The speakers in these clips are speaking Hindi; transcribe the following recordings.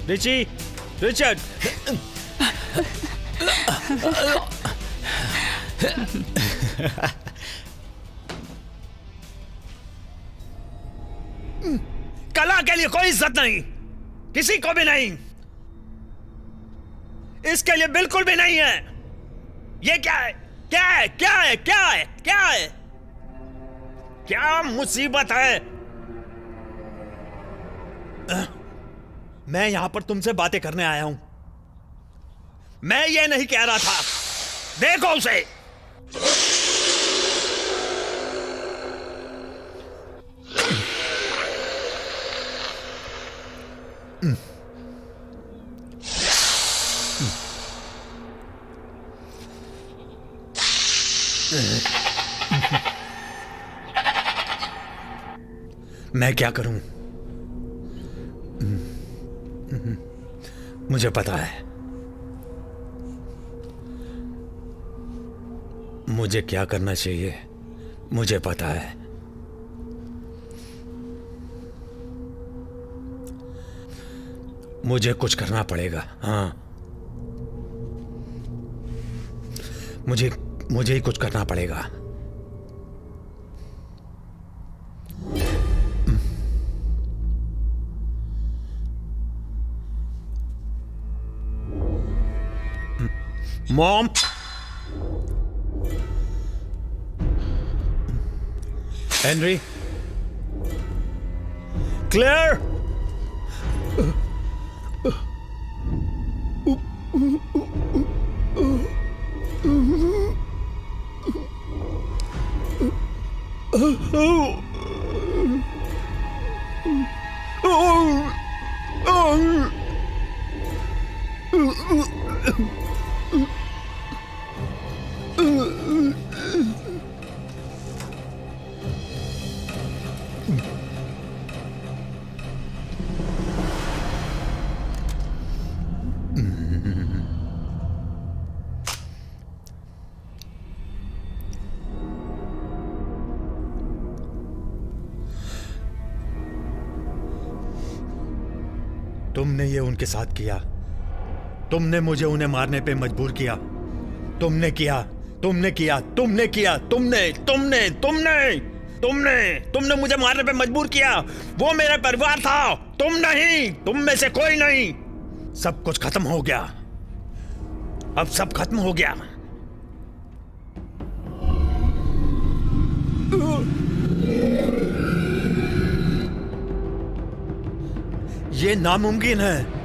Richie, Richard. कला के लिए कोई इज्जत नहीं, किसी को भी नहीं, इसके लिए बिल्कुल भी नहीं है। ये क्या है? क्या है? क्या है? क्या है? क्या है? क्या मुसीबत है? मैं यहां पर तुमसे बातें करने आया हूं। मैं ये नहीं कह रहा था। देखो उसे। मैं क्या करूं? मुझे पता है मुझे क्या करना चाहिए। मुझे पता है। मुझे कुछ करना पड़ेगा। हाँ, मुझे ही कुछ करना पड़ेगा। मॉम, हेनरी, क्लेयर, तुमने ये उनके साथ किया। तुमने मुझे उन्हें मारने पे मजबूर किया। तुमने किया, तुमने किया, तुमने किया, तुमने तुमने तुमने तुमने तुमने मुझे मारने पे मजबूर किया। वो मेरा परिवार था, तुम नहीं, तुम में से कोई नहीं। सब कुछ खत्म हो गया। अब सब खत्म हो गया। ये नामुमकिन है।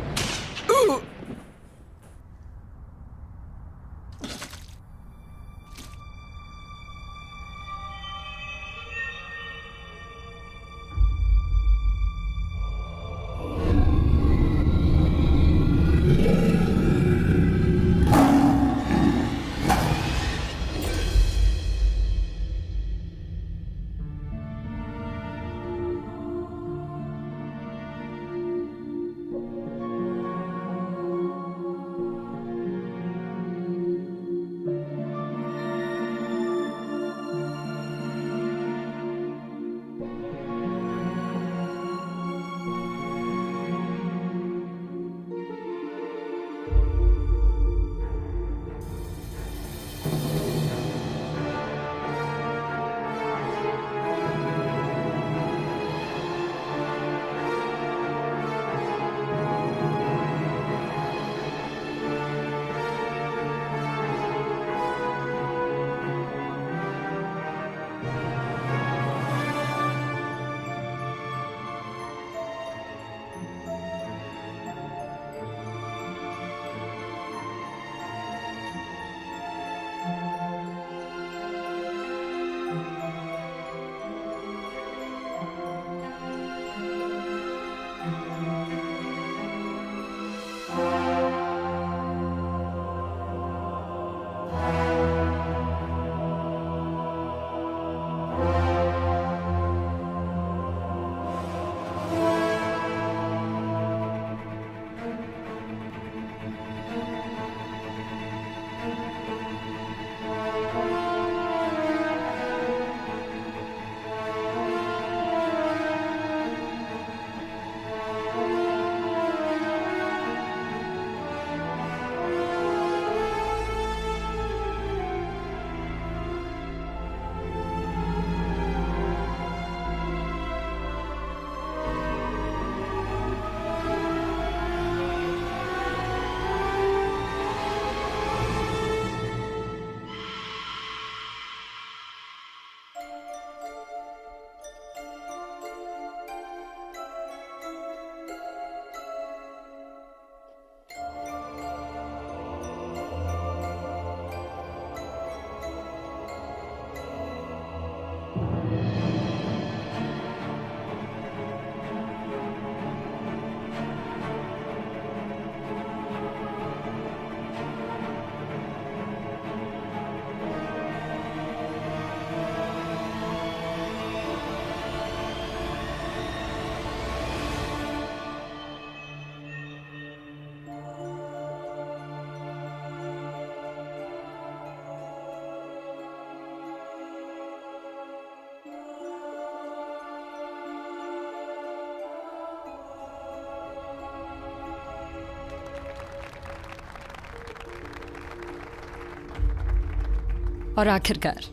और आखिरकार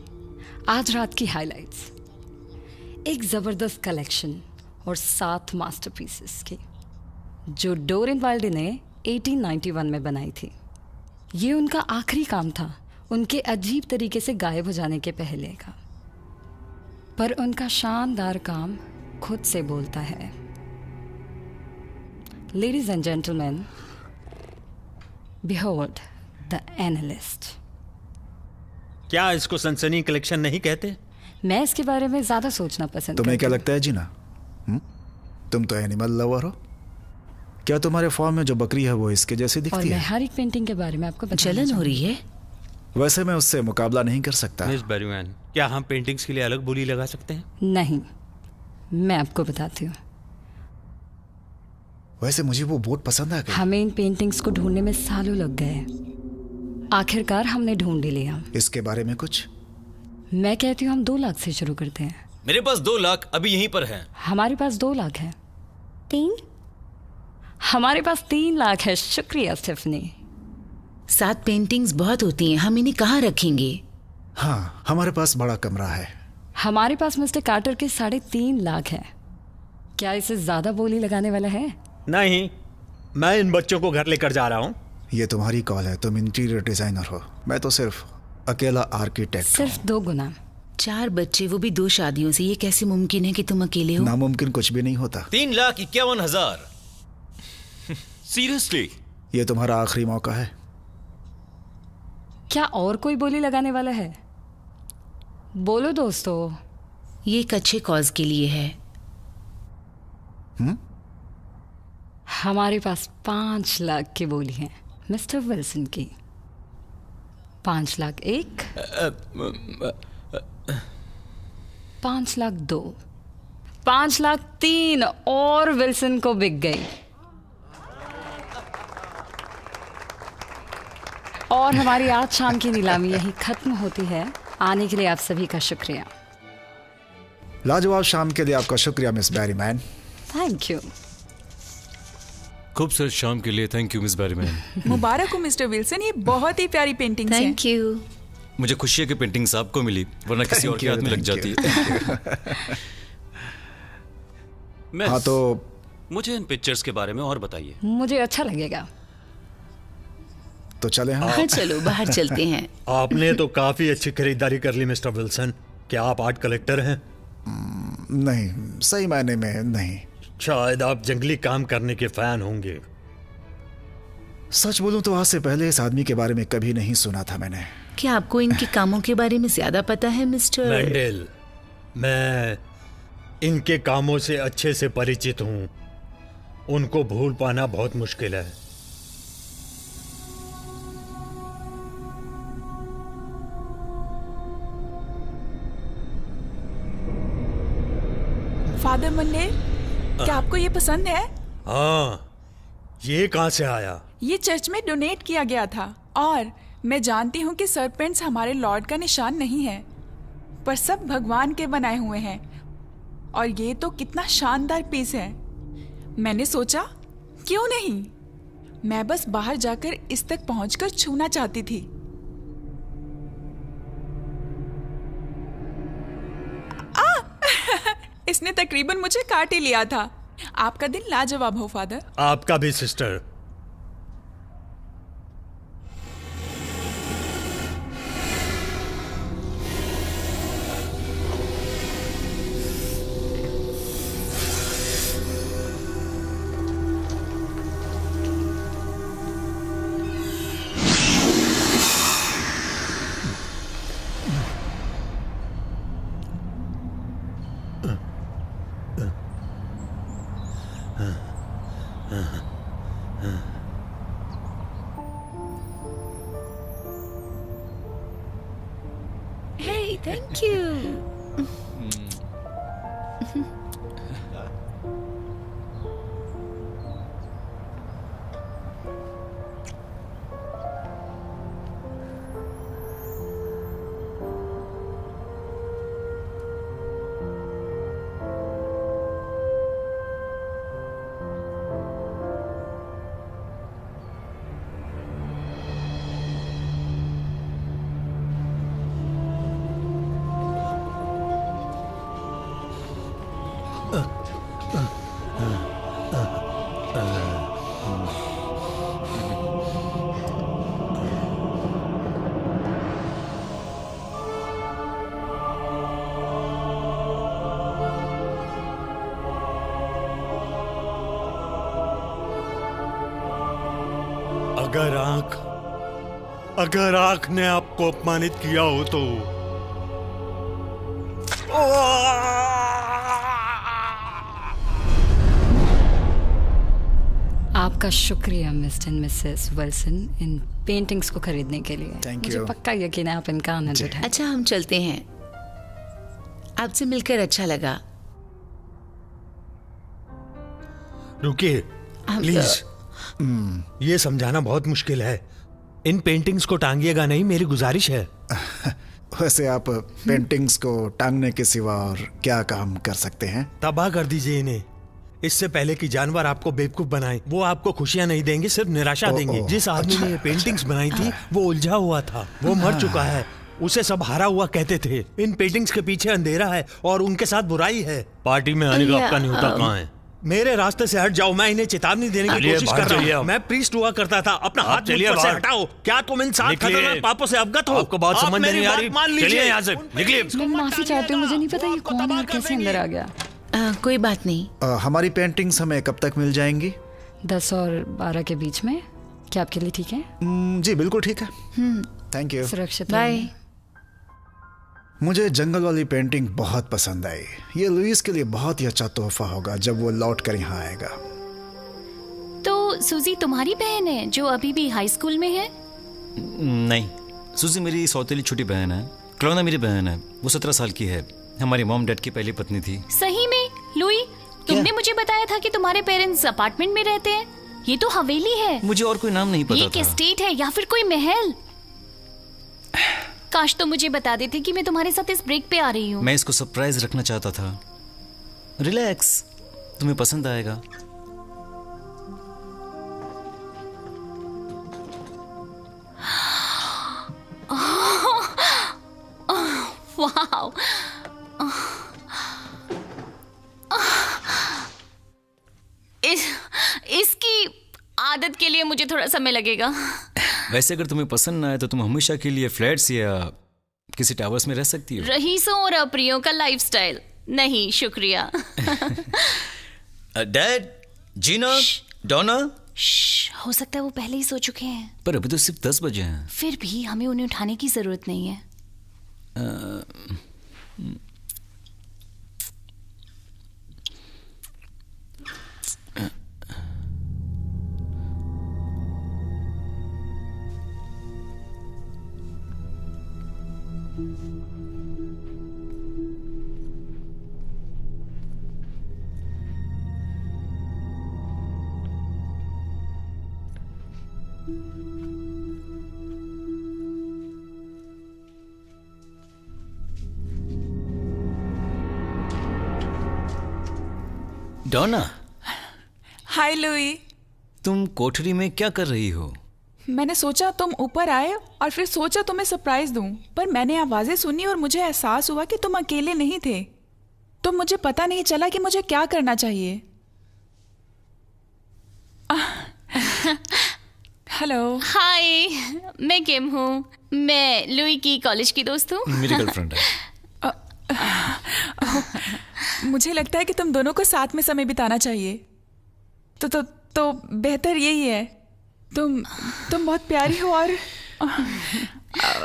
आज रात की हाइलाइट्स, एक जबरदस्त कलेक्शन और 7 मास्टरपीसेस की जो डोरिन वाइल्डे ने 1891 में बनाई थी। ये उनका आखिरी काम था, उनके अजीब तरीके से गायब हो जाने के पहले का। पर उनका शानदार काम खुद से बोलता है। Ladies and gentleman, behold the analyst. क्या इसको सनसनी कलेक्शन नहीं कहते? मैं इसके बारे में ज्यादा सोचना पसंद तुम्हें क्या करती लगता है जीना? तुम तो एनिमल लवर हो। क्या तुम्हारे फॉर्म में जो बकरी है वो इसके जैसी हूँ। और दिखती मैं है? हर एक पेंटिंग के बारे में आपको बताना जलन हो चाहूंगी। रही है। वैसे मैं उससे मुकाबला नहीं कर सकता। मिस बैरीमैन, क्या हम पेंटिंग्स के लिए अलग बोली लगा सकते हैं? नहीं, मैं आपको बताती हूँ। वैसे मुझे वो बोट पसंद आ गई। हमें इन पेंटिंग्स को ढूंढने में सालों लग गए। आखिरकार हमने ढूंढ ही लिया। इसके बारे में कुछ? मैं कहती हूँ हम 2 लाख से शुरू करते हैं। मेरे पास 2 लाख अभी यहीं पर हैं। हमारे पास 2 लाख है। 3? हमारे पास 3 लाख है। शुक्रिया स्टेफनी। 7 पेंटिंग्स बहुत होती हैं, हम इन्हें कहाँ रखेंगे? हाँ, हमारे पास बड़ा कमरा है। हमारे पास मिस्टर कार्टर के 3.5 लाख है। क्या इसे ज्यादा बोली लगाने वाला है? नहीं, मैं इन बच्चों को घर लेकर जा रहा हूँ। ये तुम्हारी कॉल है, तुम इंटीरियर डिजाइनर हो, मैं तो सिर्फ अकेला आर्किटेक्ट हूँ। सिर्फ 2 गुना। 4 बच्चे, वो भी 2 शादियों से। ये कैसे मुमकिन है कि तुम अकेले हो? नामुमकिन कुछ भी नहीं होता। 3,51,000। सीरियसली? ये तुम्हारा आखिरी मौका है। क्या और कोई बोली लगाने वाला है? बोलो दोस्तों। ये एक अच्छे कॉज के लिए है। हमारे पास 5 लाख की बोली है मिस्टर विल्सन की। 5 लाख 1, 5 लाख 2, 5 लाख 3 और विल्सन को बिक गई। और हमारी आज शाम की नीलामी यही खत्म होती है। आने के लिए आप सभी का शुक्रिया। लाजवाब शाम के लिए आपका शुक्रिया मिस बैरीमैन। Thank you. खूबसूरत शाम के लिए थैंक यू मिस बैरीमैन। मुबारक हो मिस्टर विल्सन, ये बहुत ही प्यारी पेंटिंग्स हैं। Thank you. मुझे खुशी है कि पेंटिंग्स आपको मिली, वरना किसी और के हाथ में लग जाती। मिस, हाँ तो मुझे इन पिक्चर्स के बारे में और बताइए। मुझे अच्छा लगेगा। तो चले हम। हाँ चलो बाहर चलते हैं। आपने तो काफी अच्छी खरीदारी कर ली मिस्टर विल्सन। क्या आप आर्ट कलेक्टर हैं? नहीं, सही मायने में नहीं। शायद आप जंगली काम करने के फैन होंगे। सच बोलूं तो आज से पहले इस आदमी के बारे में कभी नहीं सुना था मैंने। क्या आपको इनके कामों के बारे में ज्यादा पता है मिस्टर? मैंडेल, मैं इनके कामों से अच्छे से परिचित हूं। उनको भूल पाना बहुत मुश्किल है। फादर मंडेल, क्या आपको ये पसंद है? हाँ, ये कहाँ से आया? ये चर्च में डोनेट किया गया था और मैं जानती हूँ कि सरपेंट्स हमारे लॉर्ड का निशान नहीं है, पर सब भगवान के बनाए हुए हैं। और ये तो कितना शानदार पीस है। मैंने सोचा क्यों नहीं, मैं बस बाहर जाकर इस तक पहुंचकर छूना चाहती थी। इसने तकरीबन मुझे काट ही लिया था। आपका दिन लाजवाब हो फादर। आपका भी सिस्टर। Hey, thank you. अगर आंख ने आपको अपमानित किया हो तो आपका शुक्रिया mister and Mrs Wilson in paintings को खरीदने के लिए। Thank मुझे you. पक्का यकीन है आप इनका आनंद उठाएं। अच्छा, हम चलते हैं। आपसे मिलकर अच्छा लगा। रुकिए हम प्लीज। ये समझाना बहुत मुश्किल है। इन पेंटिंग्स को टांगिएगा नहीं, मेरी गुजारिश है। वैसे आप पेंटिंग्स को टांगने के सिवा और क्या काम कर सकते हैं? तबाह कर दीजिए इन्हें। इससे पहले कि जानवर आपको बेवकूफ बनाए, वो आपको खुशियां नहीं देंगे, सिर्फ निराशा देंगे। जिस आदमी ने ये पेंटिंग्स बनाई थी वो उलझा हुआ था, वो मर चुका है। उसे सब हारा हुआ कहते थे। इन पेंटिंग्स के पीछे अंधेरा है और उनके साथ बुराई है। पार्टी में आने का आपका न्योता कहाँ है? मेरे रास्ते से हट जाओ। मैं इन्हें चेतावनी देने की कोशिश कर रहा हूँ। मैं प्रीस्ट हुआ करता था। अपना हाथ मुझ पर से हटाओ। क्या तुम इन 7 खतरनाक पापों से अवगत हो? आपको बात समझ नहीं आ रही? चलिए यहाँ से, निकलिए। मैं माफी चाहती हूँ, मुझे नहीं पता ये कौन है और कैसे अंदर आ गया। कोई बात नहीं। हमारी पेंटिंग्स हमें कब तक मिल जाएंगी? 10 और 12 के बीच में। क्या आपके लिए ठीक है? जी बिल्कुल ठीक है। Thank you. सुरक्षित बाय। रहिए। मुझे जंगल वाली पेंटिंग बहुत पसंद आई। ये लुइस के लिए बहुत ही अच्छा तोहफा होगा जब वो लौट कर यहाँ आएगा। तो सूजी तुम्हारी बहन है जो अभी भी हाई स्कूल में है? नहीं, सूजी मेरी सौतेली छोटी बहन है। क्लोना मेरी बहन है, वो 17 साल की है। हमारी मॉम डैड की पहली पत्नी थी। सही में? लुई, तुमने मुझे बताया था कि तुम्हारे पेरेंट्स अपार्टमेंट में रहते हैं। ये तो हवेली है। मुझे और कोई नाम नहीं पता ये था। एक एस्टेट है या फिर कोई महल? काश तुम मुझे बता देते कि मैं तुम्हारे साथ इस ब्रेक पे आ रही हूँ। मैं इसको सरप्राइज रखना चाहता था। रिलैक्स, तुम्हें पसंद आएगा। वाओ, इसकी आदत के लिए मुझे थोड़ा समय लगेगा। वैसे अगर तुम्हें पसंद ना आए तो तुम हमेशा के लिए फ्लैट्स या किसी टावर्स में रह सकती हो। रईसों और अप्रियों का लाइफस्टाइल नहीं, शुक्रिया। डैड, जीना, डोना। हो सकता है वो पहले ही सो चुके हैं। पर अभी तो सिर्फ 10 बजे हैं। फिर भी हमें उन्हें उठाने की जरूरत नहीं है। डोना, हाय लुई। तुम कोठरी में क्या कर रही हो? मैंने सोचा तुम ऊपर आए और फिर सोचा तुम्हें सरप्राइज दूं, पर मैंने आवाजें सुनी और मुझे एहसास हुआ कि तुम अकेले नहीं थे। तो मुझे पता नहीं चला कि मुझे क्या करना चाहिए। हेलो। हाय, मैं किम हूँ। मैं लुई की कॉलेज की दोस्त हूँ। मेरी गर्लफ्रेंड है। मुझे लगता है कि तुम दोनों को साथ में समय बिताना चाहिए। तो बेहतर यही है। तुम बहुत प्यारी हो और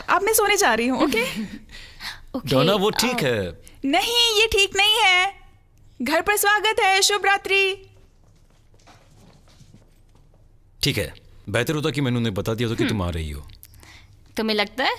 अब मैं सोने जा रही हूँ। ओके? डोना, वो ठीक है। नहीं, ये ठीक नहीं है। घर पर स्वागत है। शुभ रात्रि। ठीक है, बेहतर होता कि मैंने उन्हें बता दिया तो कि तुम आ रही हो। तुम्हें लगता है?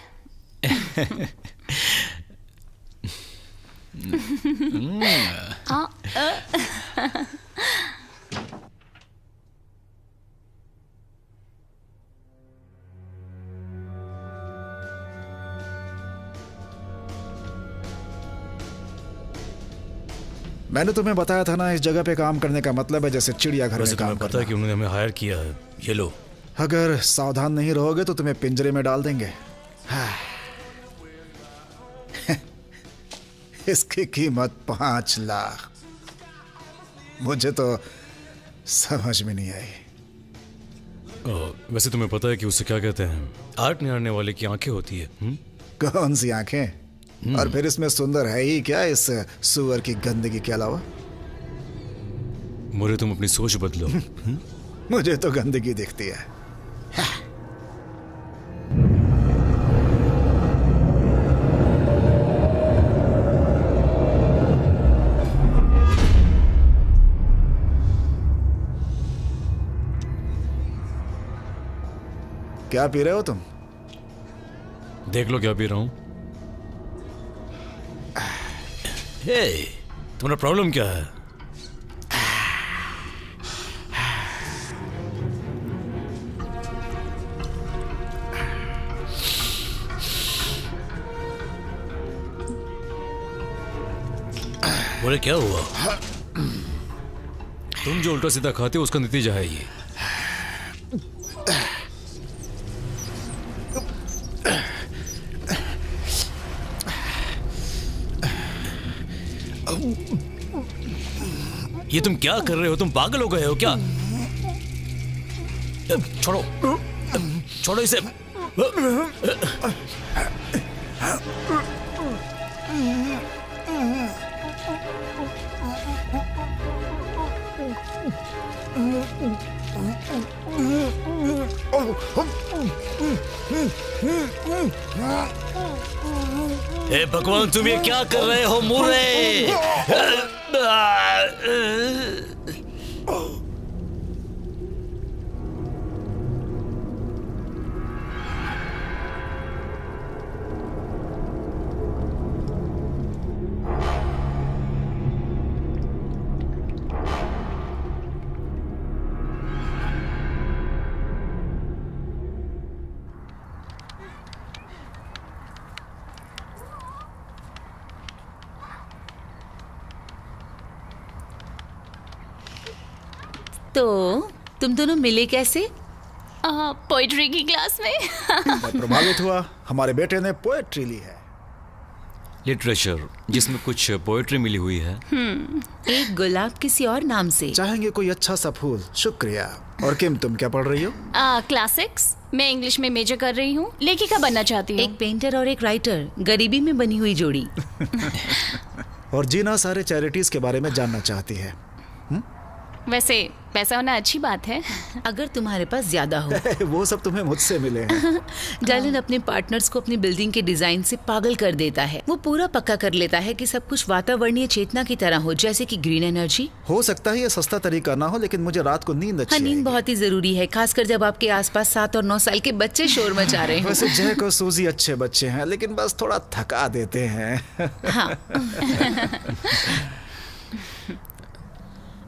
मैंने तुम्हें बताया था ना, इस जगह पे काम करने का मतलब है जैसे चिड़ियाघर में काम पता करना। है कि उन्होंने हमें हायर किया है। ये लो। अगर सावधान नहीं रहोगे तो तुम्हें पिंजरे में डाल देंगे। इसकी कीमत 5 लाख। मुझे तो समझ में नहीं आई। वैसे तुम्हें पता है कि उसे क्या कहते हैं? आर्ट निहारने वाले की आंखें होती है। कौन सी आंखें? और फिर इसमें सुंदर है ही क्या इस सुअर की गंदगी के अलावा? मोरे, तुम अपनी सोच बदलो। मुझे तो गंदगी दिखती है। क्या पी रहे हो तुम? देख लो क्या पी रहा हूं। हे, तुम्हारा प्रॉब्लम क्या है? बोले क्या हुआ? तुम जो उल्टा सीधा खाते हो उसका नतीजा है ये। ये तुम क्या कर रहे हो? तुम पागल हो गए हो क्या? छोड़ो, छोड़ो इसे। हे भगवान, तुम ये क्या कर रहे हो मुरे? तो तुम दोनों मिले कैसे? पोइट्री की क्लास में। मैं प्रभावित हुआ। हमारे बेटे ने पोएट्री ली है। लिटरेचर, जिसमें कुछ पोएट्री मिली हुई है। एक गुलाब किसी और नाम से। चाहेंगे कोई अच्छा सा फूल? शुक्रिया। और किम, तुम क्या पढ़ रही हो? क्लासिक्स। मैं इंग्लिश में मेजर कर रही हूँ। लेखिका बनना चाहती हूँ। एक पेंटर और एक राइटर, गरीबी में बनी हुई जोड़ी। और जीना सारे चैरिटीज के बारे में जानना चाहती है। वैसे पैसा होना अच्छी बात है, अगर तुम्हारे पास ज्यादा हो। वो सब तुम्हें मुझसे मिले हैं। डालन अपने पार्टनर्स को अपनी बिल्डिंग के डिजाइन से पागल कर देता है। वो पूरा पक्का कर लेता है कि सब कुछ वातावरणीय चेतना की तरह हो, जैसे कि ग्रीन एनर्जी। हो सकता है ये सस्ता तरीका ना हो, लेकिन मुझे रात को नींद अच्छी नींद आएगी। बहुत ही जरूरी है, खासकर जब आपके आसपास 7 और 9 साल के बच्चे शोर मचा रहे हो। वैसे जैक और सूजी अच्छे बच्चे हैं, लेकिन बस थोड़ा थका देते हैं। हाँ।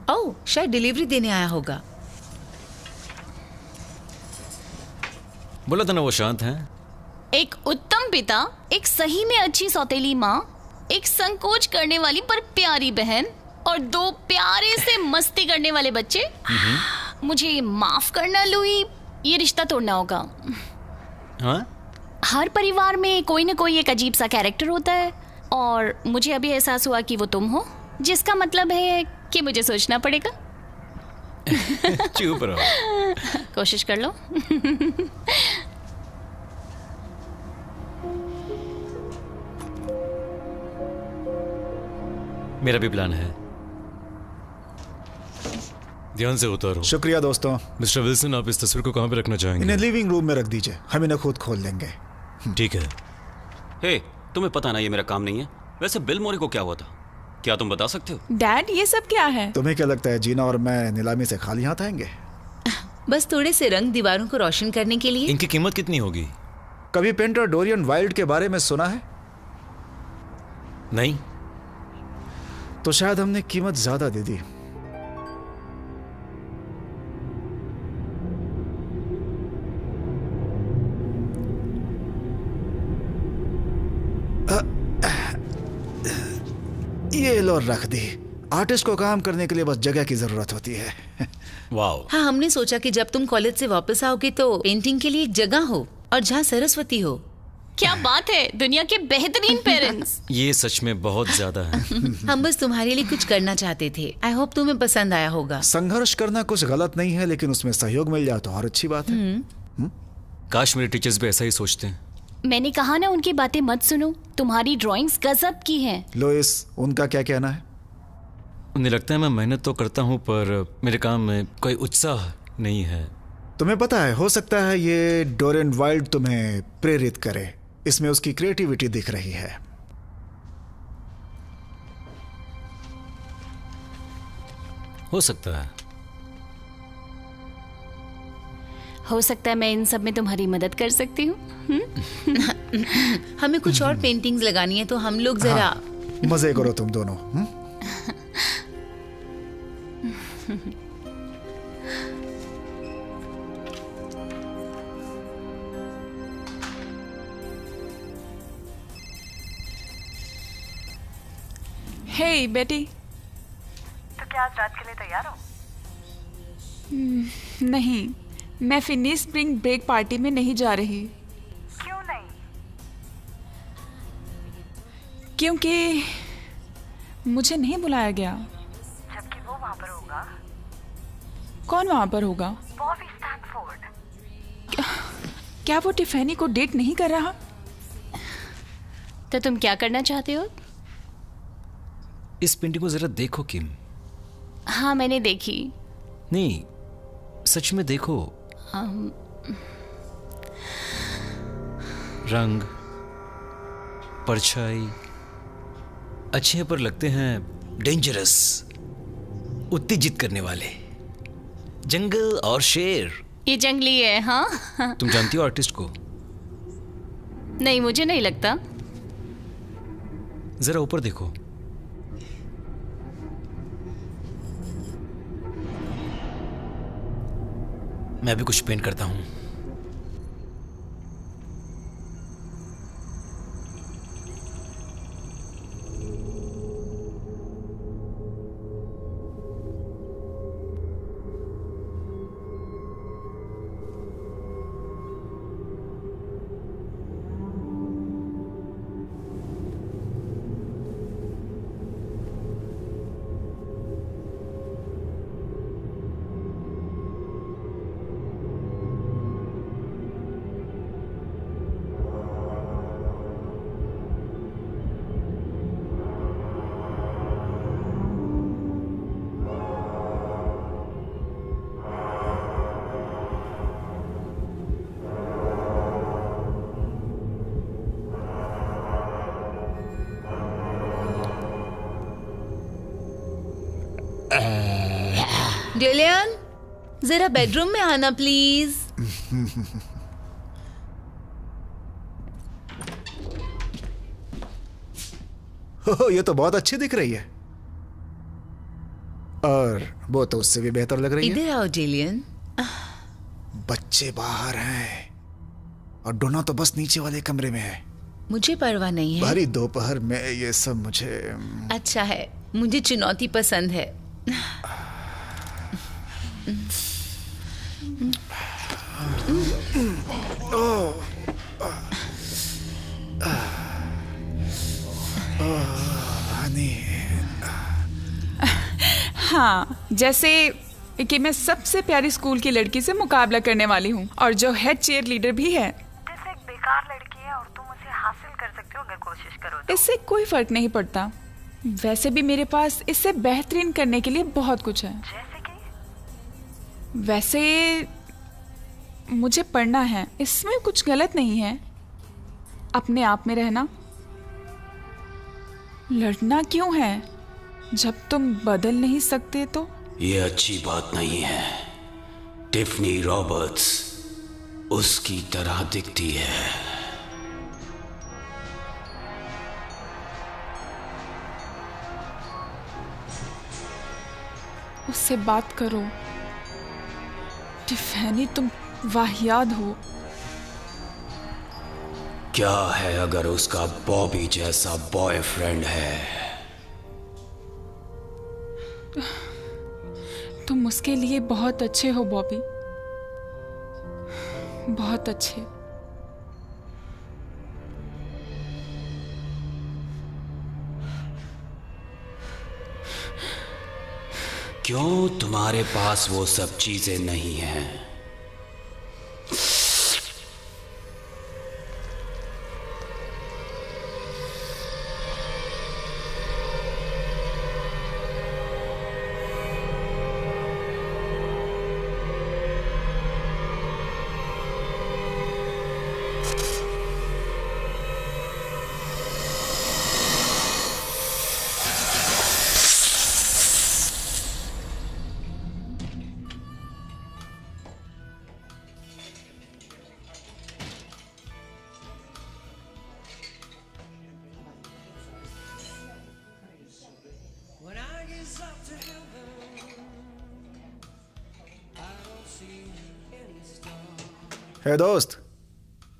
ओह, शायद डिलीवरी देने आया होगा। बोला था ना वो शांत हैं। एक उत्तम पिता, एक सही में अच्छी सौतेली माँ, एक संकोच करने वाली पर प्यारी बहन और 2 प्यारे से मस्ती करने वाले बच्चे। मुझे माफ करना लुई, ये रिश्ता तोड़ना होगा। हाँ? हर परिवार में कोई ना कोई एक अजीब सा कैरेक्टर होता है, और मुझे अभी एहसास हुआ कि वो तुम हो, जिसका मतलब है कि मुझे सोचना पड़ेगा। चुप रहो। कोशिश कर लो। मेरा भी प्लान है। ध्यान से उतारो। शुक्रिया दोस्तों। मिस्टर विल्सन, आप इस तस्वीर को कहाँ पे रखना चाहेंगे? इन्हें लिविंग रूम में रख दीजिए, हम इन्हें खुद खोल लेंगे। ठीक है। हे, तुम्हें पता ना ये मेरा काम नहीं है। वैसे बिल मोरे को क्या हुआ था, क्या तुम बता सकते हो? डैड, ये सब क्या है? तुम्हें क्या लगता है जीना और मैं नीलामी से खाली हाथ आएंगे? बस थोड़े से रंग दीवारों को रोशन करने के लिए। इनकी कीमत कितनी होगी? कभी पेंटर डोरियन वाइल्ड के बारे में सुना है? नहीं। तो शायद हमने कीमत ज्यादा दे दी। ये लो रख दी। आर्टिस्ट को काम करने के लिए बस जगह की जरूरत होती है। वाओ। हाँ, हमने सोचा कि जब तुम कॉलेज से वापस आओगे तो पेंटिंग के लिए एक जगह हो और जहाँ सरस्वती हो। क्या बात है, दुनिया के बेहतरीन पेरेंट्स। ये सच में बहुत ज्यादा है। हम बस तुम्हारे लिए कुछ करना चाहते थे। आई होप तुम्हें पसंद आया होगा। संघर्ष करना कुछ गलत नहीं है, लेकिन उसमें सहयोग मिल जाए तो और अच्छी बात है। काश मेरे टीचर्स भी ऐसा ही सोचते हैं। मैंने कहा ना, उनकी बातें मत सुनो, तुम्हारी ड्राइंग्स गजब की हैं। लोइस, उनका क्या कहना है? उन्हें लगता है मैं मेहनत तो करता हूँ पर मेरे काम में कोई उत्साह नहीं है। तुम्हें पता है, हो सकता है ये डोरियन वाइल्ड तुम्हें प्रेरित करे। इसमें उसकी क्रिएटिविटी दिख रही है। हो सकता है। हो सकता है मैं इन सब में तुम्हारी मदद कर सकती हूँ। हमें कुछ और पेंटिंग्स लगानी है, तो हम लोग जरा मजे करो तुम दोनों। हे बेटी, तो क्या आज रात के लिए तैयार हो? नहीं, मैं फिनिश स्प्रिंग ब्रेक पार्टी में नहीं जा रही। क्यों नहीं? क्योंकि मुझे नहीं बुलाया गया। जबकि वो वहां पर होगा। कौन वहां पर होगा? बॉबी स्टैनफोर्ड। क्या वो टिफैनी को डेट नहीं कर रहा? तो तुम क्या करना चाहते हो? इस पेंटिंग को जरा देखो किम। हाँ, मैंने देखी। नहीं, सच में देखो। रंग, परछाई अच्छे हैं पर लगते हैं डेंजरस, उत्तेजित करने वाले। जंगल और शेर। ये जंगली है। हाँ। तुम जानती हो आर्टिस्ट को? नहीं, मुझे नहीं लगता। जरा ऊपर देखो। मैं भी कुछ पेंट करता हूं। डेलियन, जरा बेडरूम में आना प्लीज। ये तो बहुत अच्छी दिख रही है, और वो तो उससे भी बेहतर लग रही है। इधर आओ डेलियन। बच्चे बाहर हैं और डोना तो बस नीचे वाले कमरे में है। मुझे परवाह नहीं है। भारी दोपहर में ये सब मुझे अच्छा है, मुझे चुनौती पसंद है। हाँ, जैसे कि मैं सबसे प्यारी स्कूल की लड़की से मुकाबला करने वाली हूँ, और जो हेड चीयर लीडर भी है। जैसे एक बेकार लड़की है और तुम उसे हासिल कर सकते हो अगर कोशिश करो तो। इससे कोई फर्क नहीं पड़ता। वैसे भी मेरे पास इससे बेहतरीन करने के लिए बहुत कुछ है। जैसे कि? वैसे मुझे पढ़ना है, इसमें कुछ गलत नहीं है। अपने आप में रहना। लड़ना क्यों है जब तुम बदल नहीं सकते? तो ये अच्छी बात नहीं है। टिफनी रॉबर्ट्स उसकी तरह दिखती है। उससे बात करो। टिफैनी, तुम वाहियात हो। क्या है अगर उसका बॉबी जैसा बॉयफ्रेंड है? तुम उसके लिए बहुत अच्छे हो बॉबी, बहुत अच्छे। क्यों तुम्हारे पास वो सब चीजें नहीं हैं? हे दोस्त,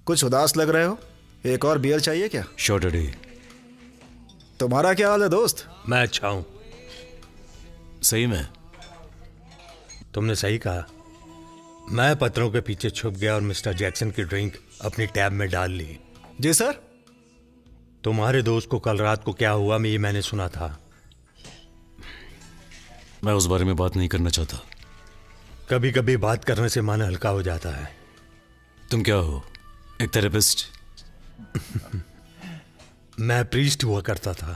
कुछ उदास लग रहे हो। एक और बियर चाहिए क्या? Sure daddy. तुम्हारा क्या हाल है दोस्त? मैं अच्छा हूं। सही में? तुमने सही कहा। मैं पत्थरों के पीछे छुप गया और मिस्टर जैक्सन की ड्रिंक अपनी टैब में डाल ली। जी सर। तुम्हारे दोस्त को कल रात को क्या हुआ ये मैंने सुना था। मैं उस बारे में बात नहीं करना चाहता। कभी कभी बात करने से मन हल्का हो जाता है। तुम क्या हो, एक थेरेपिस्ट? मैं प्रीस्ट हुआ करता था।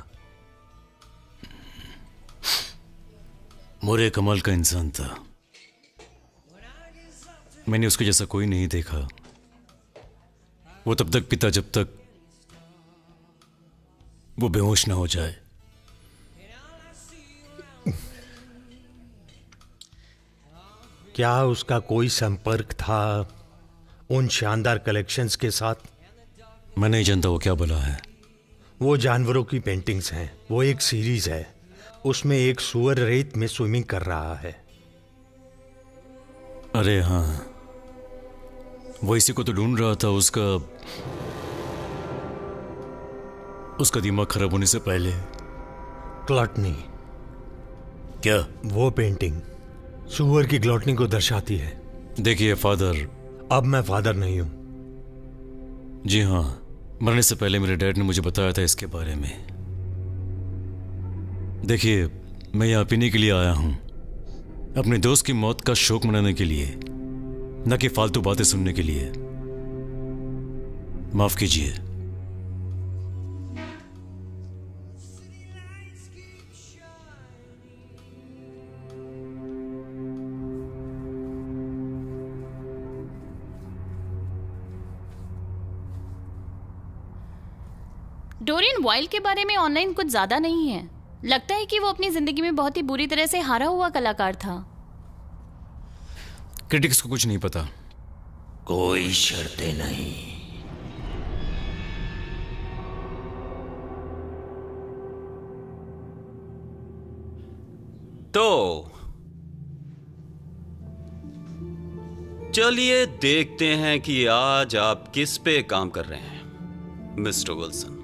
मोरे कमाल का इंसान था। मैंने उसके जैसा कोई नहीं देखा। वो तब तक पीता जब तक वो बेहोश ना हो जाए। क्या उसका कोई संपर्क था उन शानदार कलेक्शंस के साथ? मैं नहीं जानता वो क्या बना है। वो जानवरों की पेंटिंग्स हैं। वो एक सीरीज है। उसमें एक सुअर रेत में स्विमिंग कर रहा है। अरे हाँ, वो इसी को तो ढूंढ रहा था। उसका दिमाग खराब होने से पहले। ग्लटनी। क्या? वो पेंटिंग सुअर की ग्लटनी को दर्शाती है। देखिए फादर, अब मैं फादर नहीं हूं। जी हाँ, मरने से पहले मेरे डैड ने मुझे बताया था इसके बारे में। देखिए, मैं यहां पीने के लिए आया हूं, अपने दोस्त की मौत का शोक मनाने के लिए, न कि फालतू बातें सुनने के लिए। माफ कीजिए। डोरियन वाइल्ड के बारे में ऑनलाइन कुछ ज्यादा नहीं है। लगता है कि वो अपनी जिंदगी में बहुत ही बुरी तरह से हारा हुआ कलाकार था। क्रिटिक्स को कुछ नहीं पता। कोई शर्तें नहीं। तो चलिए देखते हैं कि आज आप किस पे काम कर रहे हैं मिस्टर विल्सन।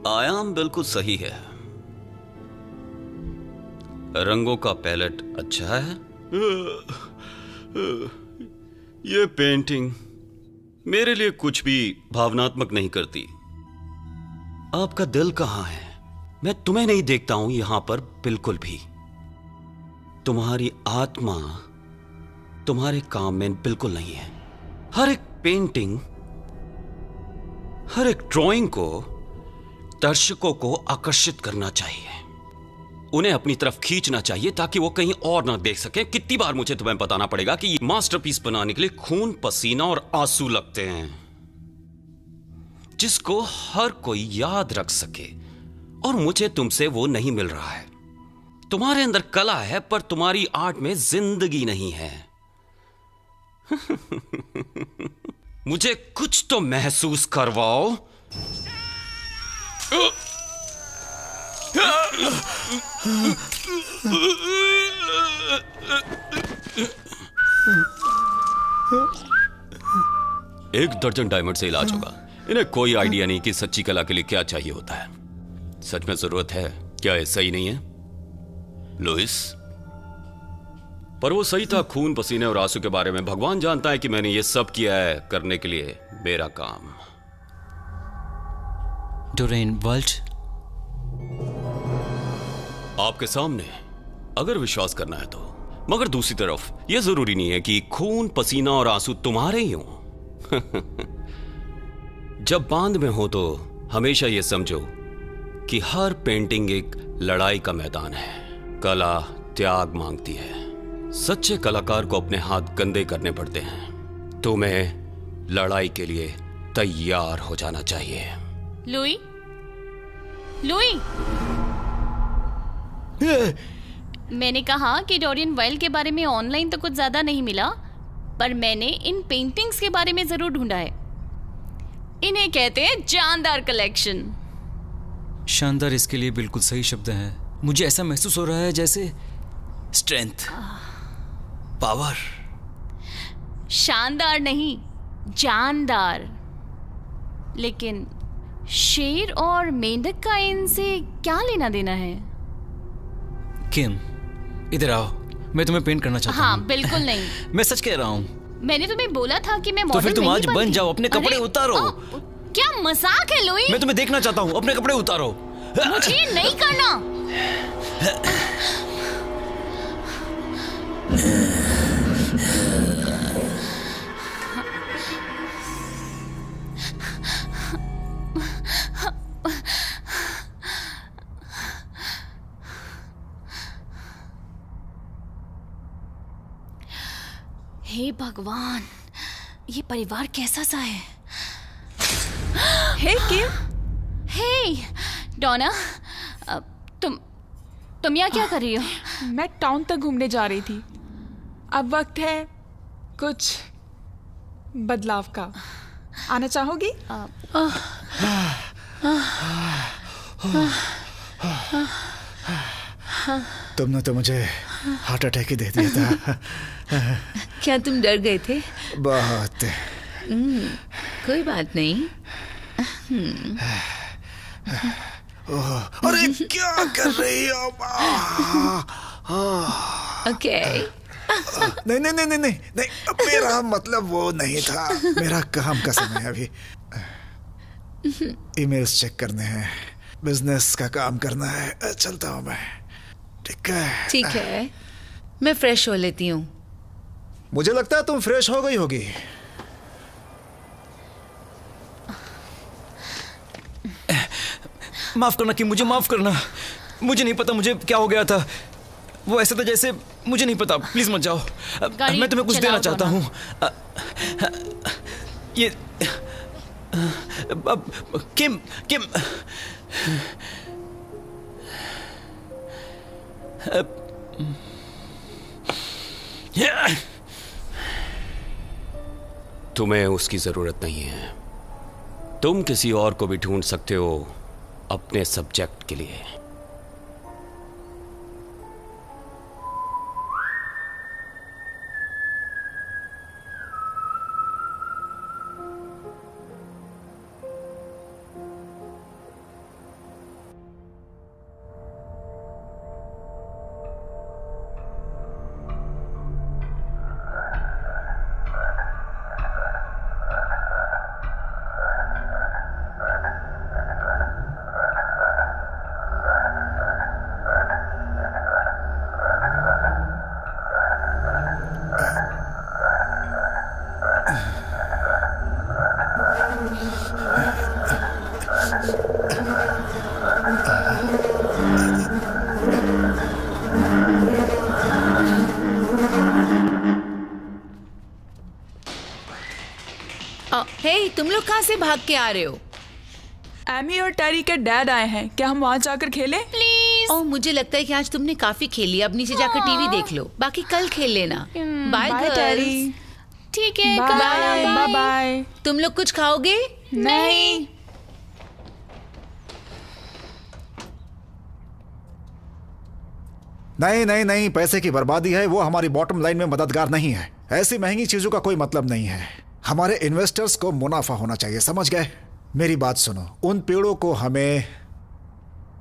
आयाम बिल्कुल सही है। रंगों का पैलेट अच्छा है। ये पेंटिंग मेरे लिए कुछ भी भावनात्मक नहीं करती। आपका दिल कहां है? मैं तुम्हें नहीं देखता हूं यहां पर बिल्कुल भी। तुम्हारी आत्मा तुम्हारे काम में बिल्कुल नहीं है। हर एक पेंटिंग, हर एक ड्राइंग को दर्शकों को आकर्षित करना चाहिए, उन्हें अपनी तरफ खींचना चाहिए ताकि वो कहीं और ना देख सके। कितनी बार मुझे तुम्हें बताना पड़ेगा कि ये मास्टरपीस बनाने के लिए खून, पसीना और आंसू लगते हैं, जिसको हर कोई याद रख सके। और मुझे तुमसे वो नहीं मिल रहा है। तुम्हारे अंदर कला है पर तुम्हारी आर्ट में जिंदगी नहीं है। मुझे कुछ तो महसूस करवाओ। एक दर्जन डायमंड से इलाज होगा। इन्हें कोई आइडिया नहीं कि सच्ची कला के लिए क्या चाहिए होता है। सच में जरूरत है क्या? ये सही नहीं है लुइस? पर वो सही था। खून पसीने और आंसू के बारे में भगवान जानता है कि मैंने ये सब किया है करने के लिए मेरा काम। डोरेन वाल्ट, आपके सामने, अगर विश्वास करना है तो। मगर दूसरी तरफ यह जरूरी नहीं है कि खून पसीना और आंसू तुम्हारे ही हों। जब बांध में हो तो हमेशा यह समझो कि हर पेंटिंग एक लड़ाई का मैदान है। कला त्याग मांगती है। सच्चे कलाकार को अपने हाथ गंदे करने पड़ते हैं। तुम्हें लड़ाई के लिए तैयार हो जाना चाहिए। लुई, लुई, मैंने कहा कि डोरियन वाइल्ड के बारे में ऑनलाइन तो कुछ ज्यादा नहीं मिला, पर मैंने इन पेंटिंग्स के बारे में जरूर ढूंढा है। इन्हें कहते हैं जानदार कलेक्शन। शानदार इसके लिए बिल्कुल सही शब्द है। मुझे ऐसा महसूस हो रहा है जैसे स्ट्रेंथ, पावर। शानदार नहीं, जानदार। लेकिन शेर और मेंढक का इनसे क्या लेना देना है? किम, इधर आओ, मैं तुम्हें पेंट करना चाहता हूँ। हाँ, बिल्कुल नहीं। मैं सच कह रहा हूँ। मैंने तुम्हें बोला था कि मैं मॉडल तो फिर तुम नहीं आज बन जाओ, अपने कपड़े उतारो। क्या मजाक है लुई? मैं तुम्हें देखना चाहता हूँ, अपने कपड़े उतारो। मुझे ये नहीं करना। हे भगवान, ये परिवार कैसा सा है? हे किम। हे डोना, तुम यहाँ क्या कर रही हो? मैं टाउन तक घूमने जा रही थी। अब वक्त है कुछ बदलाव का। आना चाहोगी? तुमने तो मुझे हार्ट अटैक ही दे दिया था। क्या तुम डर गए थे? बहुत। कोई बात नहीं। अरे क्या कर रही हो? ओके। नहीं नहीं नहीं नहीं नहीं नहीं, मेरा मतलब वो नहीं था। मेरा काम का समय है अभी। ईमेल्स चेक करने हैं, बिजनेस का काम करना है। चलता हूँ मैं। ठीक है? ठीक है, मैं फ्रेश हो लेती हूँ। मुझे लगता है तुम फ्रेश हो गई होगी। माफ करना कि मुझे माफ करना। मुझे नहीं पता मुझे क्या हो गया था। वो ऐसा था जैसे मुझे नहीं पता। प्लीज मत जाओ। मैं तुम्हें कुछ देना चाहता हूँ। ये किम किम तुम्हें उसकी जरूरत नहीं है। तुम किसी और को भी ढूंढ सकते हो अपने सब्जेक्ट के लिए। हे, तुम लोग कहाँ से भाग के आ रहे हो? एमी और टेरी के डैड आए हैं। क्या हम वहाँ जाकर खेलें? प्लीज। ओह, मुझे लगता है कि आज तुमने काफी खेली। अब नीचे जाकर टीवी देख लो, बाकी कल खेल लेना। बाय टेरी। ठीक है, बाय बाय बाय। तुम लोग कुछ खाओगे? नहीं। नहीं नहीं नहीं, पैसे की बर्बादी है, वो हमारी बॉटम लाइन में मददगार नहीं है। ऐसी महंगी चीजों का कोई मतलब नहीं है। हमारे इन्वेस्टर्स को मुनाफा होना चाहिए, समझ गए? मेरी बात सुनो, उन पेड़ों को हमें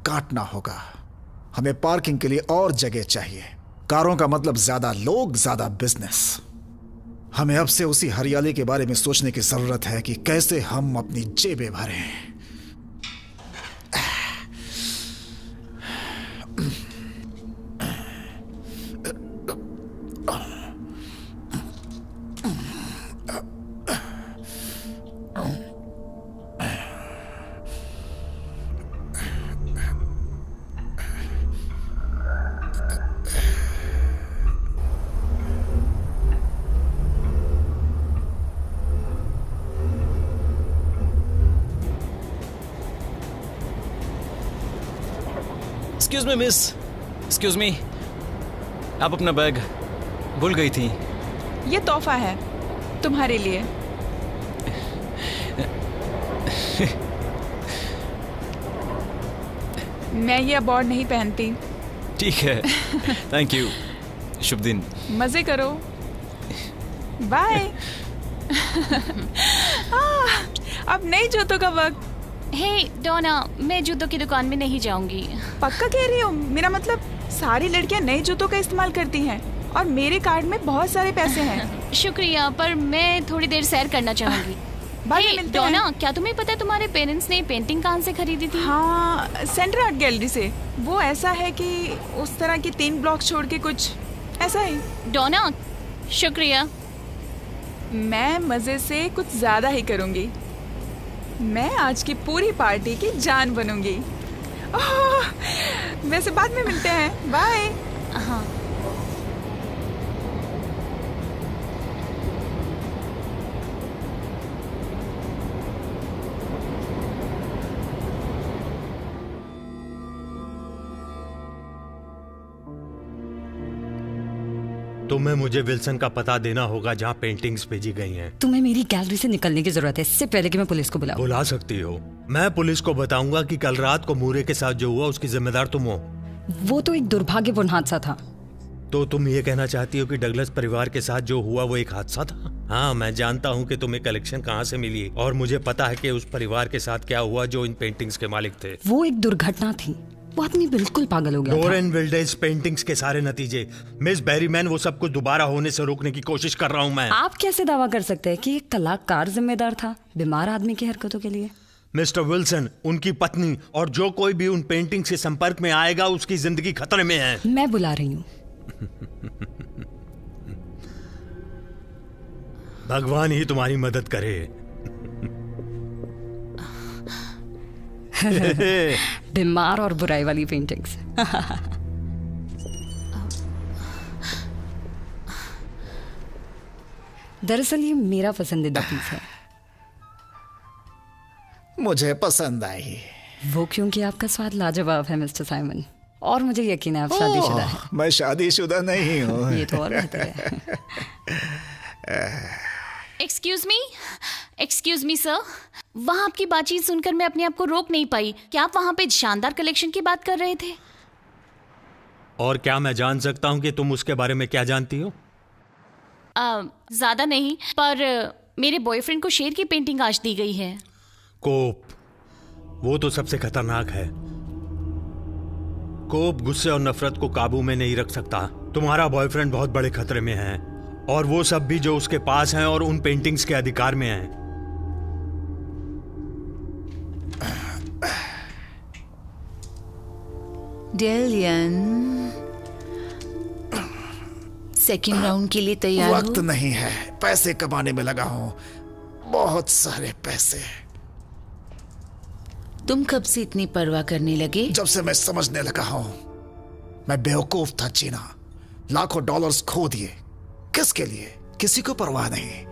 काटना होगा। हमें पार्किंग के लिए और जगह चाहिए। कारों का मतलब ज्यादा लोग, ज्यादा बिजनेस। हमें अब से उसी हरियाली के बारे में सोचने की जरूरत है कि कैसे हम अपनी जेबें भरें। Excuse me miss, excuse me, आप अपना बैग भूल गई थी। ये तोहफा है तुम्हारे लिए। मैं ये अवार्ड नहीं पहनती। ठीक है, थैंक यू, शुभ दिन। मजे करो, बाय। अब नई जूतों का वक्त। हे डोना, मैं जूतों की दुकान में नहीं जाऊंगी। पक्का कह रही हो? मेरा मतलब सारी लड़कियां नए जूतों का इस्तेमाल करती हैं और मेरे कार्ड में बहुत सारे पैसे हैं। शुक्रिया, पर मैं थोड़ी देर सैर करना चाहूंगी। हे डोना, क्या तुम्हें पता है तुम्हारे पेरेंट्स ने पेंटिंग कहाँ से खरीदी थी? हाँ, सेंट्रल आर्ट गैलरी से। वो ऐसा है कि उस तरह की 3 ब्लॉक छोड़ के कुछ ऐसा ही। डोना, शुक्रिया। मैं मजे से कुछ ज्यादा ही करूंगी। मैं आज की पूरी पार्टी की जान बनूंगी। वैसे बाद में मिलते हैं, बाय। हाँ। तुम्हें मुझे विल्सन का पता देना होगा जहाँ पेंटिंग्स भेजी गई हैं। तुम्हें मेरी गैलरी से निकलने की जरूरत है इससे पहले कि मैं पुलिस को बुलाऊं। बुला सकती हो। मैं पुलिस को बताऊंगा कि कल रात को मूरे के साथ जो हुआ उसकी जिम्मेदार तुम हो। वो तो एक दुर्भाग्यपूर्ण हादसा था। तो तुम ये कहना चाहती हो कि डगलस परिवार के साथ जो हुआ वो एक हादसा था? हाँ, मैं जानता हूँ कि तुम्हें कलेक्शन कहाँ से मिली और मुझे पता है कि उस परिवार के साथ क्या हुआ जो इन पेंटिंग्स के मालिक थे। वो एक दुर्घटना थी। वो आदमी बिल्कुल पागल हो गया था। डोरेन विल्डेज पेंटिंग्स के सारे नतीजे, मिस बेरीमैन, वो सब कुछ दोबारा होने से रोकने की कोशिश कर रहा हूँ मैं। आप कैसे दावा कर सकते हैं कि एक कलाकार जिम्मेदार था बीमार आदमी की हरकतों के लिए? मिस्टर विल्सन, उनकी पत्नी और जो कोई भी उन पेंटिंग्स के संपर्क में आएगा उसकी जिंदगी खतरे में है। मैं बुला रही हूँ। भगवान ही तुम्हारी मदद करे। बीमार और बुराई वाली पेंटिंग्स। दरअसल ये मेरा पसंदीदा पीस है। मुझे पसंद आई। वो क्योंकि आपका स्वाद लाजवाब है मिस्टर साइमन, और मुझे यकीन है आप शादीशुदा हैं। मैं शादीशुदा नहीं हूँ। ये तो और बेहतर है। एक्सक्यूज मी सर, वहाँ आपकी बातचीत सुनकर मैं अपने आप को रोक नहीं पाई। क्या आप वहाँ पे शानदार कलेक्शन की बात कर रहे थे? और क्या मैं जान सकता हूँ कि तुम उसके बारे में क्या जानती हो? ज्यादा नहीं, पर मेरे बॉयफ्रेंड को शेर की पेंटिंग आज दी गई है। कोप, वो तो सबसे खतरनाक है। कोप गुस्से और नफरत को काबू में नहीं रख सकता। तुम्हारा बॉयफ्रेंड बहुत बड़े खतरे में है, और वो सब भी जो उसके पास हैं और उन पेंटिंग्स के अधिकार में हैं। डेलियन, सेकंड राउंड के लिए तैयार हो? वक्त नहीं है, पैसे कमाने में लगा हूं, बहुत सारे पैसे। तुम कब से इतनी परवाह करने लगे? जब से मैं समझने लगा हूं। मैं बेवकूफ था जीना, लाखों डॉलर्स खो दिए। किसके लिए? किसी को परवाह नहीं।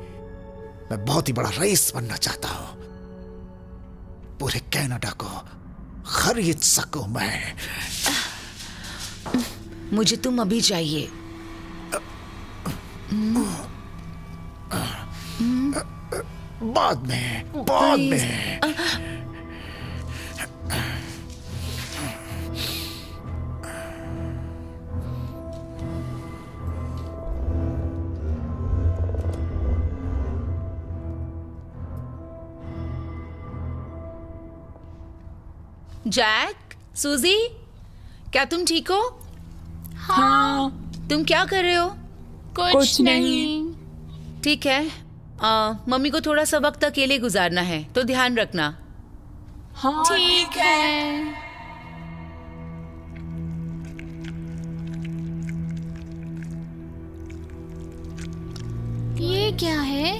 मैं बहुत ही बड़ा रईस बनना चाहता हूं, पूरे कनाडा को खरीद सकूं मैं। मुझे तुम अभी चाहिए। बाद में। जैक, सूजी, क्या तुम ठीक हो? हाँ। तुम क्या कर रहे हो? कुछ नहीं। ठीक है, मम्मी को थोड़ा सा वक्त अकेले गुजारना है, तो ध्यान रखना। हाँ ठीक है। ये क्या है?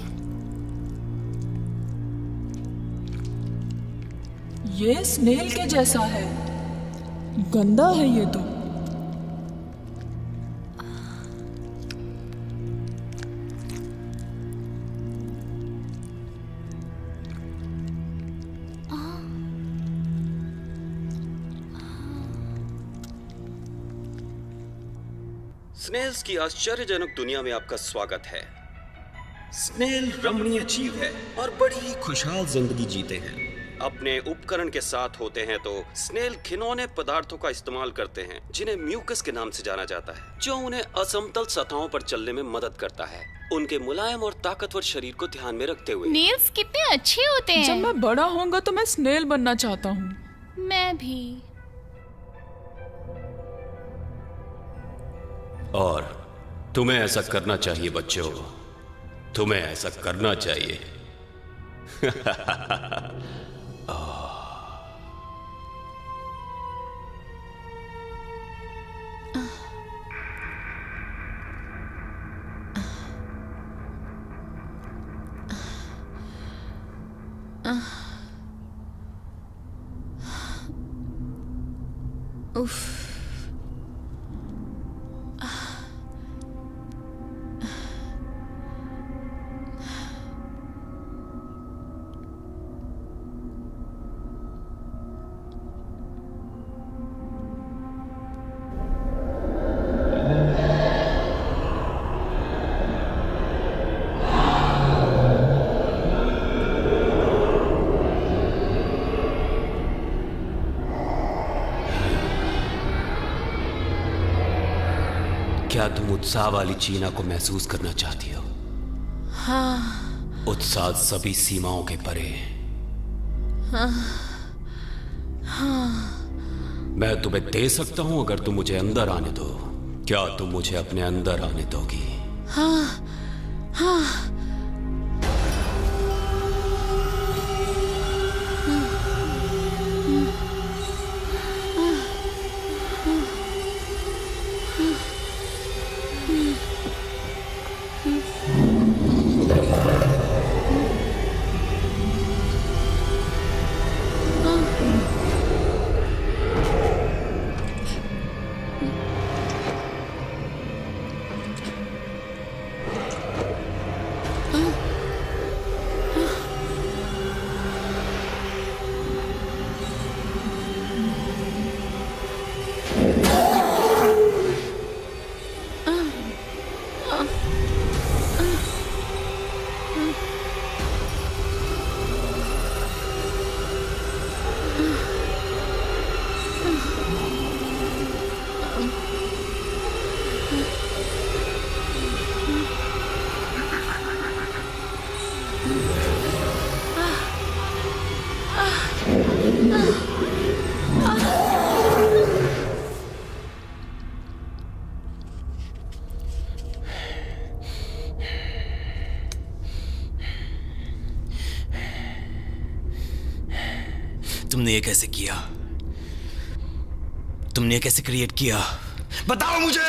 ये स्नेल के जैसा है, गंदा है ये तो। स्नेल्स की आश्चर्यजनक दुनिया में आपका स्वागत है। स्नेल रमणीय जीव है और बड़ी ही खुशहाल जिंदगी जीते हैं। अपने उपकरण के साथ होते हैं तो स्नेल खिलौने पदार्थों का इस्तेमाल करते हैं जिन्हें म्यूकस के नाम से जाना जाता है, जो उन्हें असमतल सतहों पर चलने में मदद करता है, उनके मुलायम और ताकतवर शरीर को ध्यान में रखते हुए। नेल्स कितने अच्छे होते हैं। जब मैं बड़ा होऊंगा तो मैं स्नेल बनना चाहता हूँ। मैं भी। और तुम्हें ऐसा करना चाहिए बच्चों, तुम्हें ऐसा करना चाहिए। उफ। क्या तुम उत्साह वाली चीना को महसूस करना चाहती हो? हाँ। उत्साह सभी सीमाओं के परे। हाँ। हाँ। मैं तुम्हें दे सकता हूं अगर तुम मुझे अंदर आने दो। क्या तुम मुझे अपने अंदर आने दोगी? हाँ। हाँ। तुमने ये कैसे किया? तुमने ये कैसे क्रिएट किया? बताओ मुझे।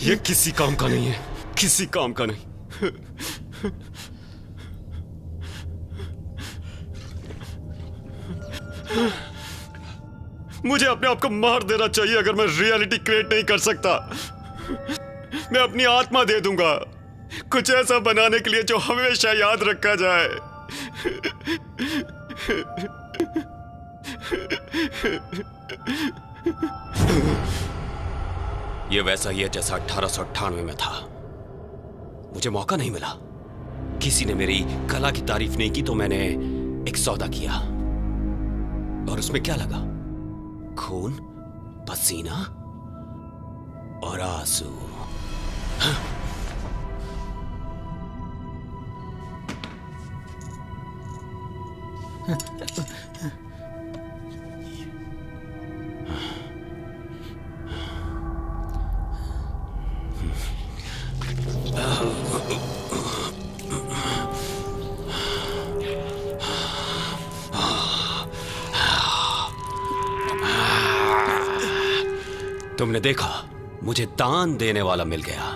ये किसी काम का नहीं है, किसी काम का नहीं। मुझे अपने आप को मार देना चाहिए अगर मैं रियलिटी क्रिएट नहीं कर सकता। मैं अपनी आत्मा दे दूंगा, कुछ ऐसा बनाने के लिए जो हमेशा याद रखा जाए। ये वैसा ही है जैसा 1898 में था। मुझे मौका नहीं मिला, किसी ने मेरी कला की तारीफ नहीं की, तो मैंने एक सौदा किया और उसमें क्या लगा? खून, पसीना और आंसू। तुमने देखा, मुझे दान देने वाला मिल गया।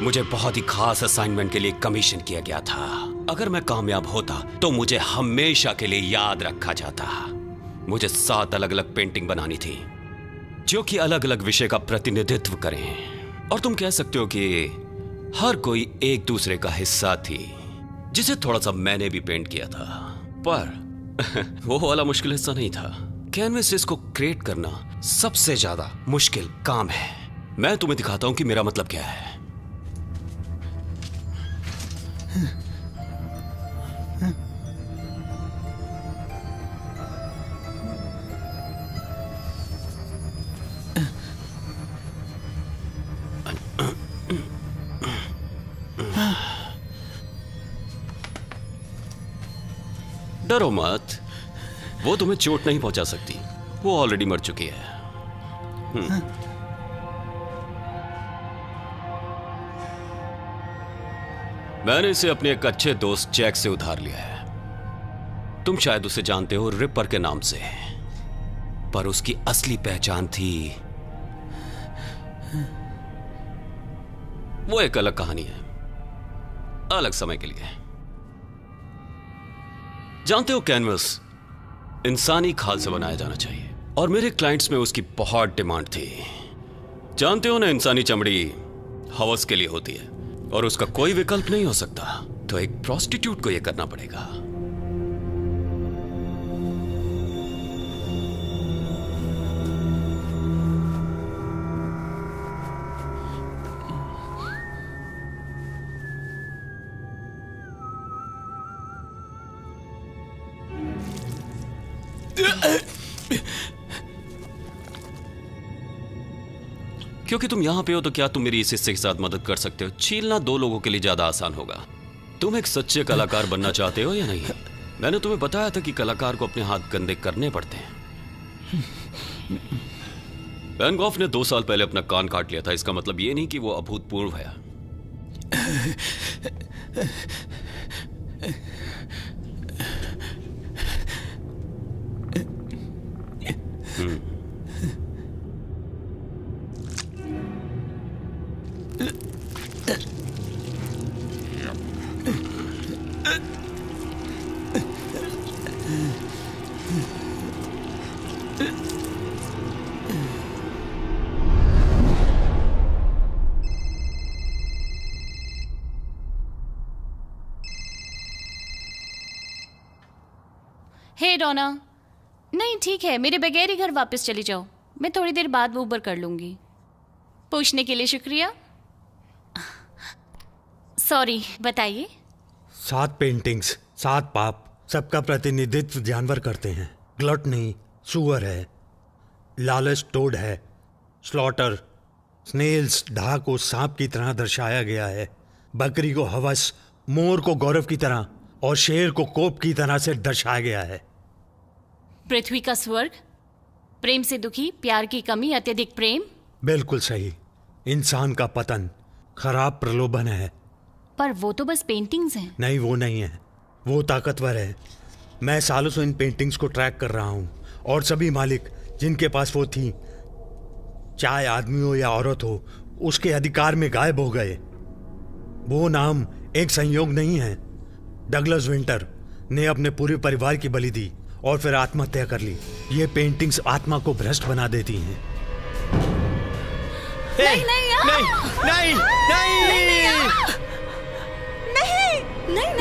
मुझे बहुत ही खास असाइनमेंट के लिए कमीशन किया गया था। अगर मैं कामयाब होता तो मुझे हमेशा के लिए याद रखा जाता। मुझे 7 अलग अलग पेंटिंग बनानी थी जो कि अलग अलग विषय का प्रतिनिधित्व करें। और तुम कह सकते हो कि हर कोई एक दूसरे का हिस्सा थी, जिसे थोड़ा सा मैंने भी पेंट किया था। पर वो वाला मुश्किल हिस्सा नहीं था। कैनवसेस को क्रिएट करना सबसे ज्यादा मुश्किल काम है। मैं तुम्हें दिखाता हूं कि मेरा मतलब क्या है। डरो मत, वो तुम्हें चोट नहीं पहुंचा सकती, वो ऑलरेडी मर चुकी है। मैंने इसे अपने एक अच्छे दोस्त जैक से उधार लिया है। तुम शायद उसे जानते हो रिपर के नाम से, पर उसकी असली पहचान थी, वो एक अलग कहानी है, अलग समय के लिए। जानते हो, कैनवस इंसानी खाल से बनाया जाना चाहिए और मेरे क्लाइंट्स में उसकी बहुत डिमांड थी। जानते हो ना, इंसानी चमड़ी हवस के लिए होती है और उसका कोई विकल्प नहीं हो सकता, तो एक प्रोस्टिट्यूट को यह करना पड़ेगा। क्योंकि तुम यहां पे हो तो क्या तुम मेरी इस हिस्से के साथ मदद कर सकते हो? छीलना 2 लोगों के लिए ज्यादा आसान होगा। तुम एक सच्चे कलाकार बनना चाहते हो या नहीं? मैंने तुम्हें बताया था कि कलाकार को अपने हाथ गंदे करने पड़ते हैं। वैन गॉफ ने 2 साल पहले अपना कान काट लिया था। इसका मतलब ये नहीं कि वो अभूतपूर्व है। हे डोना, नहीं ठीक है, मेरे बगैर ही घर वापस चली जाओ। मैं थोड़ी देर बाद ऊबर कर लूंगी। पूछने के लिए शुक्रिया। सॉरी, बताइए। 7 पेंटिंग्स, 7 पाप, सबका प्रतिनिधित्व जानवर करते हैं। ग्लटनी सुअर है, लालच टोड है, स्लॉटर स्नेल्स ढाह को सांप की तरह दर्शाया गया है, बकरी को हवस, मोर को गौरव की तरह और शेर को कोप की तरह से दर्शाया गया है। पृथ्वी का स्वर्ग, प्रेम से दुखी, प्यार की कमी, अत्यधिक प्रेम। बिल्कुल सही। इंसान का पतन, खराब प्रलोभन है। पर वो तो बस पेंटिंग्स हैं। नहीं, वो नहीं है, वो ताकतवर है। मैं सालों से इन पेंटिंग्स को ट्रैक कर रहा हूं और सभी मालिक जिनके पास वो थी, चाहे आदमी हो या औरत हो, उसके अधिकार में गायब हो गए। वो नाम एक संयोग नहीं है। डगलस विंटर ने अपने पूरे परिवार की बलि दी और फिर आत्महत्या कर ली। ये पेंटिंग्स आत्मा को भ्रष्ट बना देती हैं। नहीं नहीं, नहीं नहीं नहीं नहीं नहीं नहीं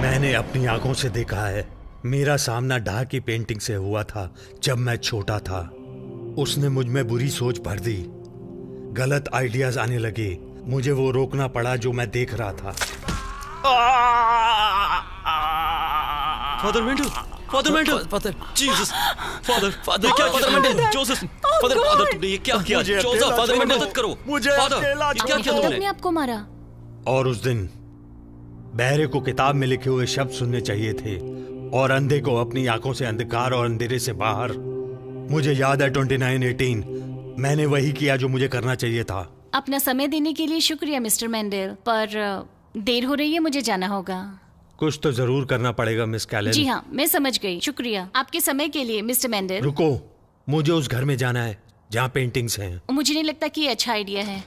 मैंने अपनी आंखों से देखा है। मेरा सामना डा की पेंटिंग से हुआ था जब मैं छोटा था। उसने मुझ में बुरी सोच भर दी, गलत आइडियाज आने लगे। मुझे वो रोकना पड़ा जो मैं देख रहा था। Father Mendel, father Mendel, father Jesus, father father क्या father Mendel, Joseph, father father तुमने ये क्या किया? जोसेफ, फादर मेंडल मदद करो। मुझे फादर ये क्या किया तुमने? अपने आप को मारा। और उस दिन बहरे को किताब में लिखे हुए शब्द सुनने चाहिए थे और अंधे को अपनी आंखों से अंधकार और अंधेरे से बाहर। मुझे याद है 2918 मैंने वही किया जो मुझे करना चाहिए था। अपना समय देने के लिए शुक्रिया मिस्टर मेंडेल, पर देर हो रही है, मुझे जाना होगा। कुछ तो जरूर करना पड़ेगा मिस कैलन। जी हाँ, मैं समझ गई। शुक्रिया आपके समय के लिए मिस्टर मेंडेल। रुको, मुझे उस घर में जाना है जहाँ पेंटिंग्स हैं। मुझे नहीं लगता कि ये अच्छा आइडिया है।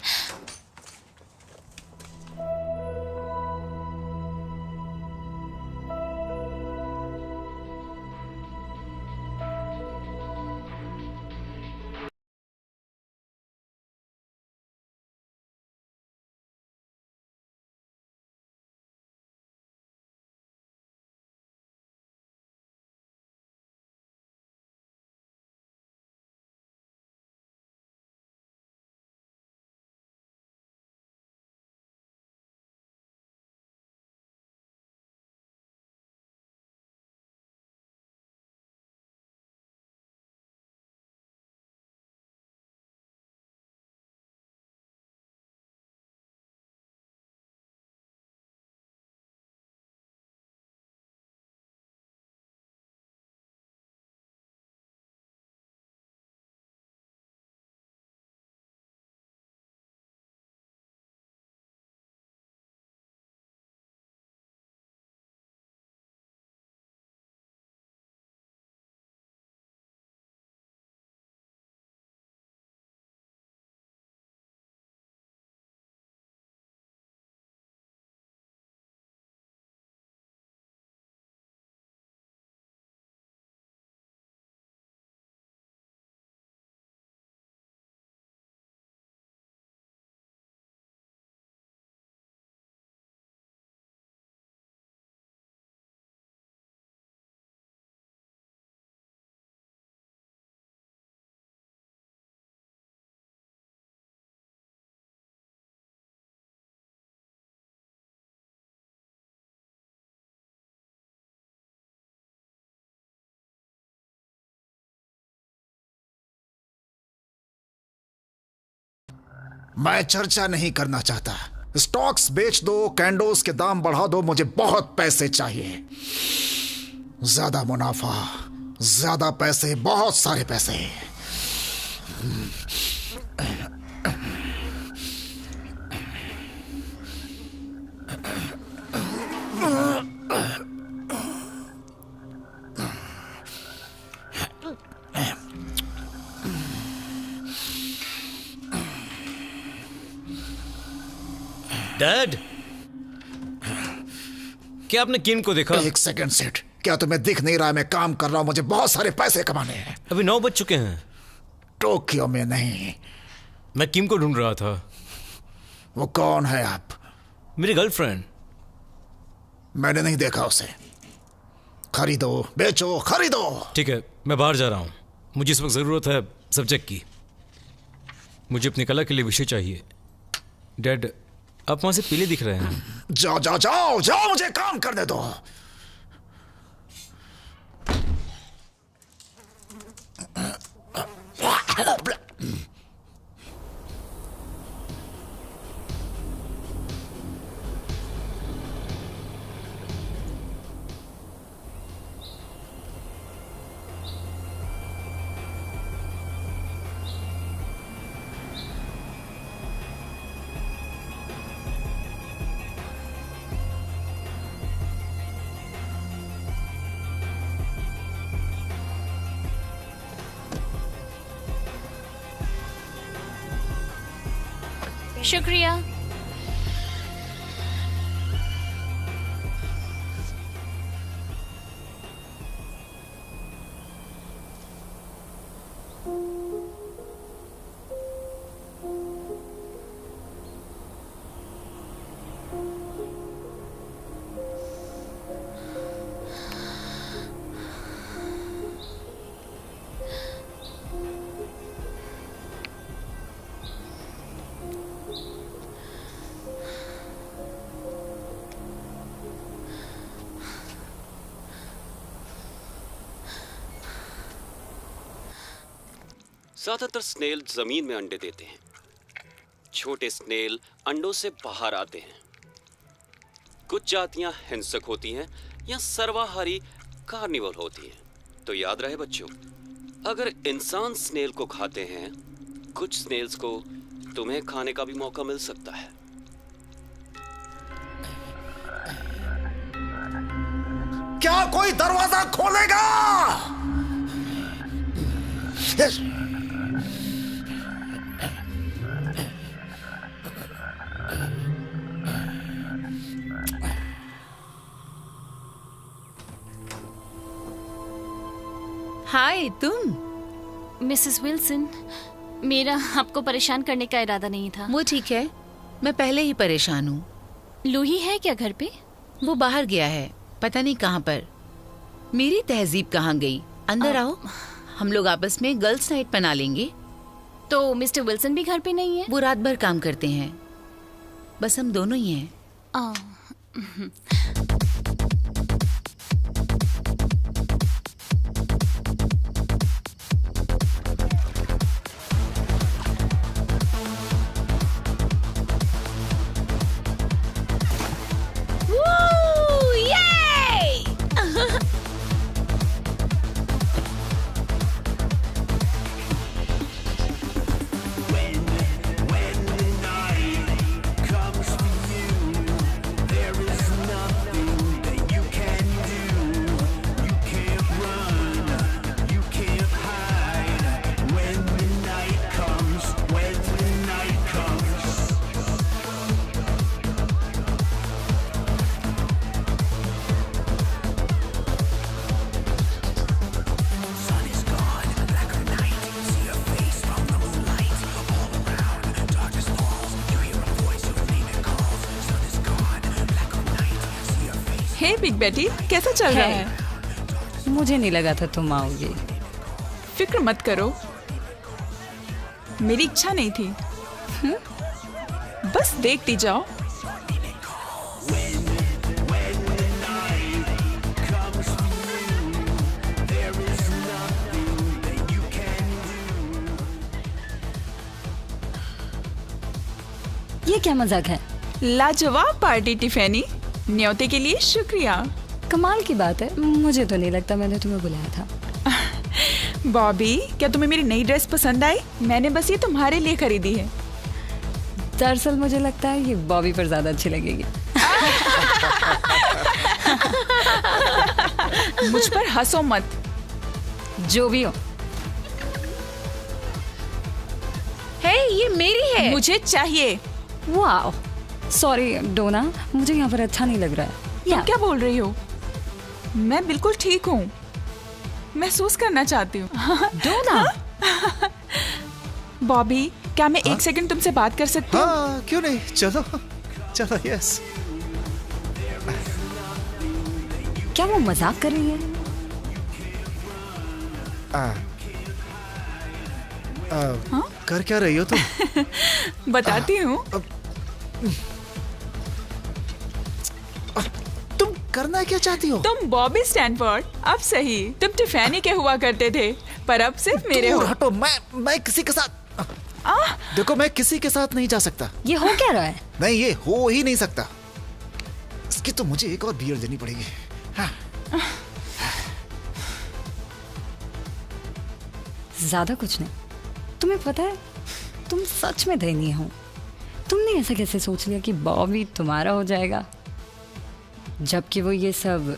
मैं चर्चा नहीं करना चाहता। स्टॉक्स बेच दो, कैंडोस के दाम बढ़ा दो, मुझे बहुत पैसे चाहिए। ज्यादा मुनाफा, ज्यादा पैसे, बहुत सारे पैसे। डैड, क्या आपने किम को देखा? एक सेकंड सेठ, क्या तुम्हें दिख नहीं रहा? मैं काम कर रहा हूं, मुझे बहुत सारे पैसे कमाने हैं। अभी 9 बज चुके हैं। टोक्यो में नहीं। मैं किम को ढूंढ रहा था। वो कौन है आप? मेरी गर्लफ्रेंड। मैंने नहीं देखा उसे। खरीदो, बेचो, खरीदो। ठीक है, मैं बाहर जा रहा हूं। मुझे इस वक्त जरूरत है सब्जेक्ट की। मुझे अपनी कला के लिए विषय चाहिए। डैड, आप वहां से पीले दिख रहे हैं। जाओ जाओ जाओ जाओ, मुझे काम करने दो। शुक्रिया। ज्यादातर स्नेल जमीन में अंडे देते हैं। छोटे स्नेल अंडों से बाहर आते हैं। कुछ जातियां हिंसक होती हैं या सर्वाहारी कार्निवल होती हैं। तो याद रहे बच्चों, अगर इंसान स्नेल को खाते हैं, कुछ स्नेल्स को तुम्हें खाने का भी मौका मिल सकता है। क्या कोई दरवाजा खोलेगा? हाय तुम। मिसेस विल्सन, मेरा आपको परेशान करने का इरादा नहीं था। वो ठीक है, मैं पहले ही परेशान हूँ। लूही है क्या घर पे? वो बाहर गया है, पता नहीं कहाँ पर। मेरी तहजीब कहाँ गई? अंदर आओ, हम लोग आपस में गर्ल्स नाइट मना लेंगे। तो मिस्टर विल्सन भी घर पे नहीं है? वो रात भर काम करते हैं, बस हम दोनों ही हैं। हे बिग बेटी, कैसा चल रहा है? मुझे नहीं लगा था तुम आओगे। फिक्र मत करो, मेरी इच्छा नहीं थी। बस देखती जाओ। ये क्या मजाक है? लाजवाब पार्टी टिफैनी, न्योते के लिए शुक्रिया। कमाल की बात है, मुझे तो नहीं लगता मैंने तुम्हें बुलाया था। बॉबी, क्या तुम्हें मेरी नई ड्रेस पसंद आई? मैंने बस ये तुम्हारे लिए खरीदी है। दरअसल मुझे लगता है ये बॉबी पर ज्यादा अच्छी लगेगी। मुझ पर हंसो मत। जो भी हो। हे, ये मेरी है। मुझे चाहिए। वाओ, सॉरी डोना, मुझे यहाँ पर अच्छा नहीं लग रहा है। तुम क्या बोल रही हो? मैं बिल्कुल ठीक हूँ, महसूस करना चाहती हूँ। डोना। बॉबी, क्या मैं एक सेकंड तुमसे बात कर सकती हूँ? हाँ, क्यों नहीं, चलो चलो। यस। क्या वो मजाक कर रही है? कर क्या रही हो तुम? बताती हूँ। तुम करना क्या चाहती हो? तुम बॉबी स्टैनफोर्ड, अब सही। तुम टिफैनी के हुआ करते थे, पर अब सिर्फ मेरे हो। हटो, मैं किसी के साथ देखो, मैं किसी के साथ नहीं जा सकता। ये हो क्या रहा है? नहीं, ये हो ही नहीं सकता। इसकी तो मुझे एक और बियर देनी पड़ेगी। हाँ। ज्यादा कुछ नहीं। तुम्हें पता है, तुम सच में दयनीय हो। तुमने ऐसा कैसे सोच लिया कि बॉबी तुम्हारा हो जाएगा, जबकि वो ये सब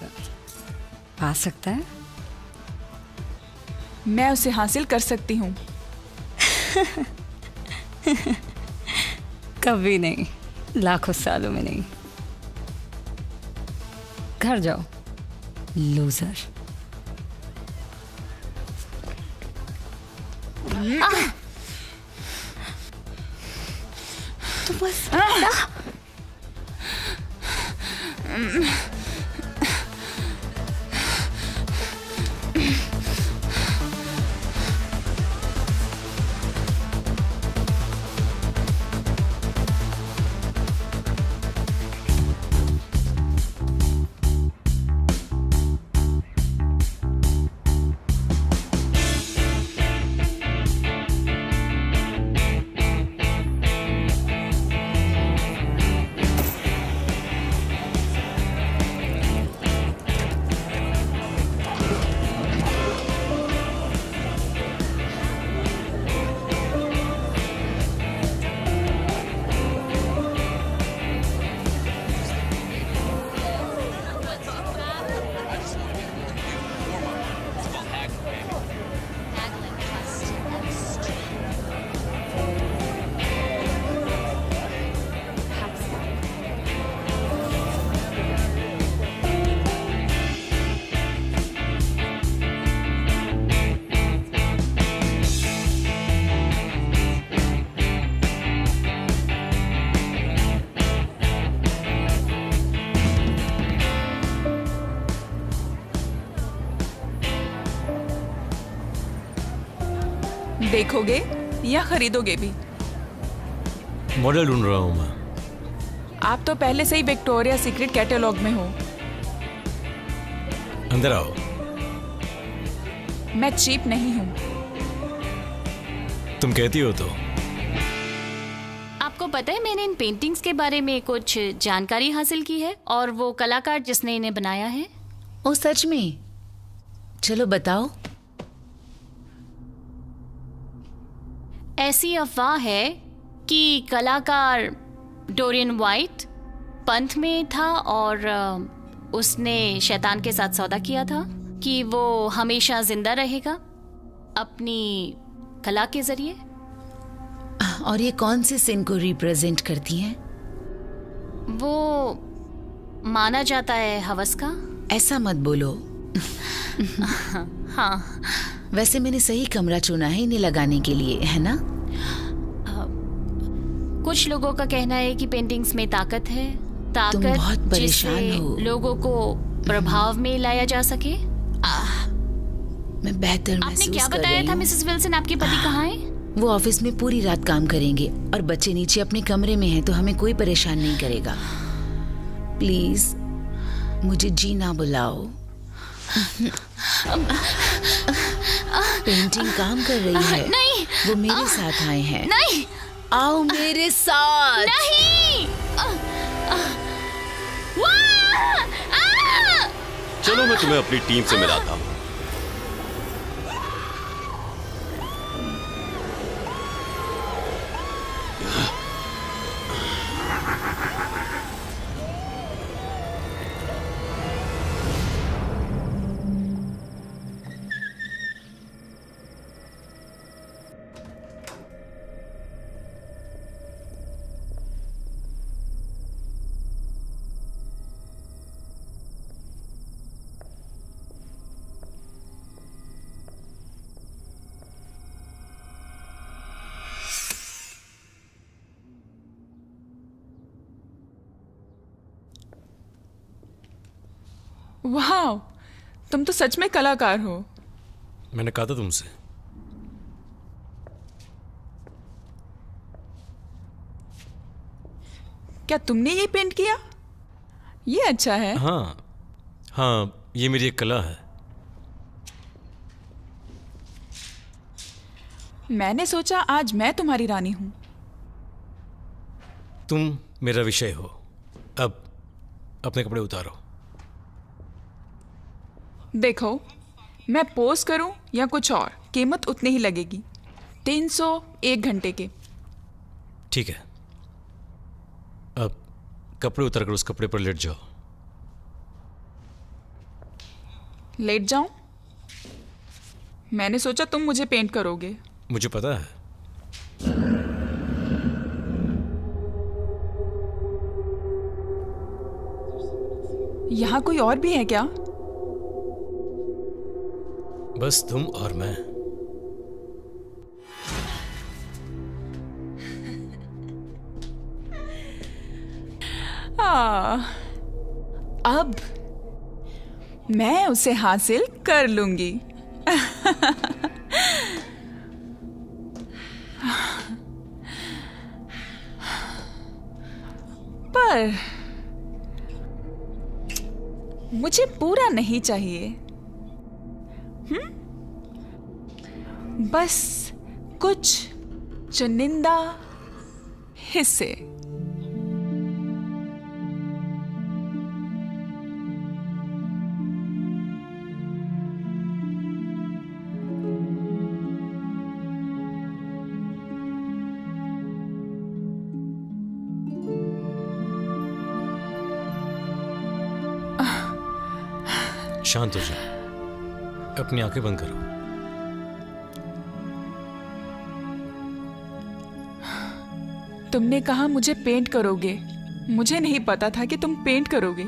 पा सकता है? मैं उसे हासिल कर सकती हूँ। कभी नहीं, लाखों सालों में नहीं। घर जाओ, लूजर। तो बस देखोगे या खरीदोगे भी? मॉडल ढूंढ रहा हूं मैं। आप तो पहले से ही विक्टोरिया सीक्रेट कैटलॉग में हो। अंदर आओ। मैं चीप नहीं हूँ। तुम कहती हो तो। आपको पता है मैंने इन पेंटिंग्स के बारे में कुछ जानकारी हासिल की है और वो कलाकार जिसने इन्हें बनाया है। ओ सच में? चलो बताओ। ऐसी अफवाह है कि कलाकार डोरियन वाइट पंथ में था और उसने शैतान के साथ सौदा किया था कि वो हमेशा जिंदा रहेगा अपनी कला के जरिए। और ये कौन से सिन को रिप्रेजेंट करती हैं? वो माना जाता है हवस का। ऐसा मत बोलो। हाँ। वैसे मैंने सही कमरा चुना है इन्हें लगाने के लिए, है ना? कुछ लोगों का कहना है कि पेंटिंग्स में ताकत है, तुम बहुत ताकत परेशान जिससे हो। लोगों को प्रभाव में लाया जा सके। मैं बेहतर आपने महसूस क्या कर बताया रही था हूँ। मिसेस विल्सन, आपके पति कहाँ हैं? वो ऑफिस में पूरी रात काम करेंगे और बच्चे नीचे अपने कमरे में हैं, तो हमें कोई परेशान नहीं करेगा। प्लीज मुझे जी ना बुलाओ। पेंटिंग काम कर रही है। नहीं। वो मेरे साथ आए हैं। नहीं। आओ मेरे साथ। नहीं। चलो मैं तुम्हें अपनी टीम से मिलाता हूँ। वाह, तुम तो सच में कलाकार हो। मैंने कहा था तुमसे। क्या तुमने ये पेंट किया? ये अच्छा है। हाँ हाँ, ये मेरी एक कला है। मैंने सोचा आज मैं तुम्हारी रानी हूं। तुम मेरा विषय हो। अब अपने कपड़े उतारो। देखो, मैं पोज करूं या कुछ और, कीमत उतनी ही लगेगी। 300 1 घंटे के। ठीक है, अब कपड़े उतार कर उस कपड़े पर लेट जाओ। लेट जाऊं? मैंने सोचा तुम मुझे पेंट करोगे। मुझे पता है। यहां कोई और भी है क्या? बस तुम और मैं। अब मैं उसे हासिल कर लूंगी। पर मुझे पूरा नहीं चाहिए। बस कुछ चुनिंदा हिस्से। शांत हो जाओ, अपनी आंखें बंद करो। तुमने कहा मुझे पेंट करोगे। मुझे नहीं पता था कि तुम पेंट करोगे।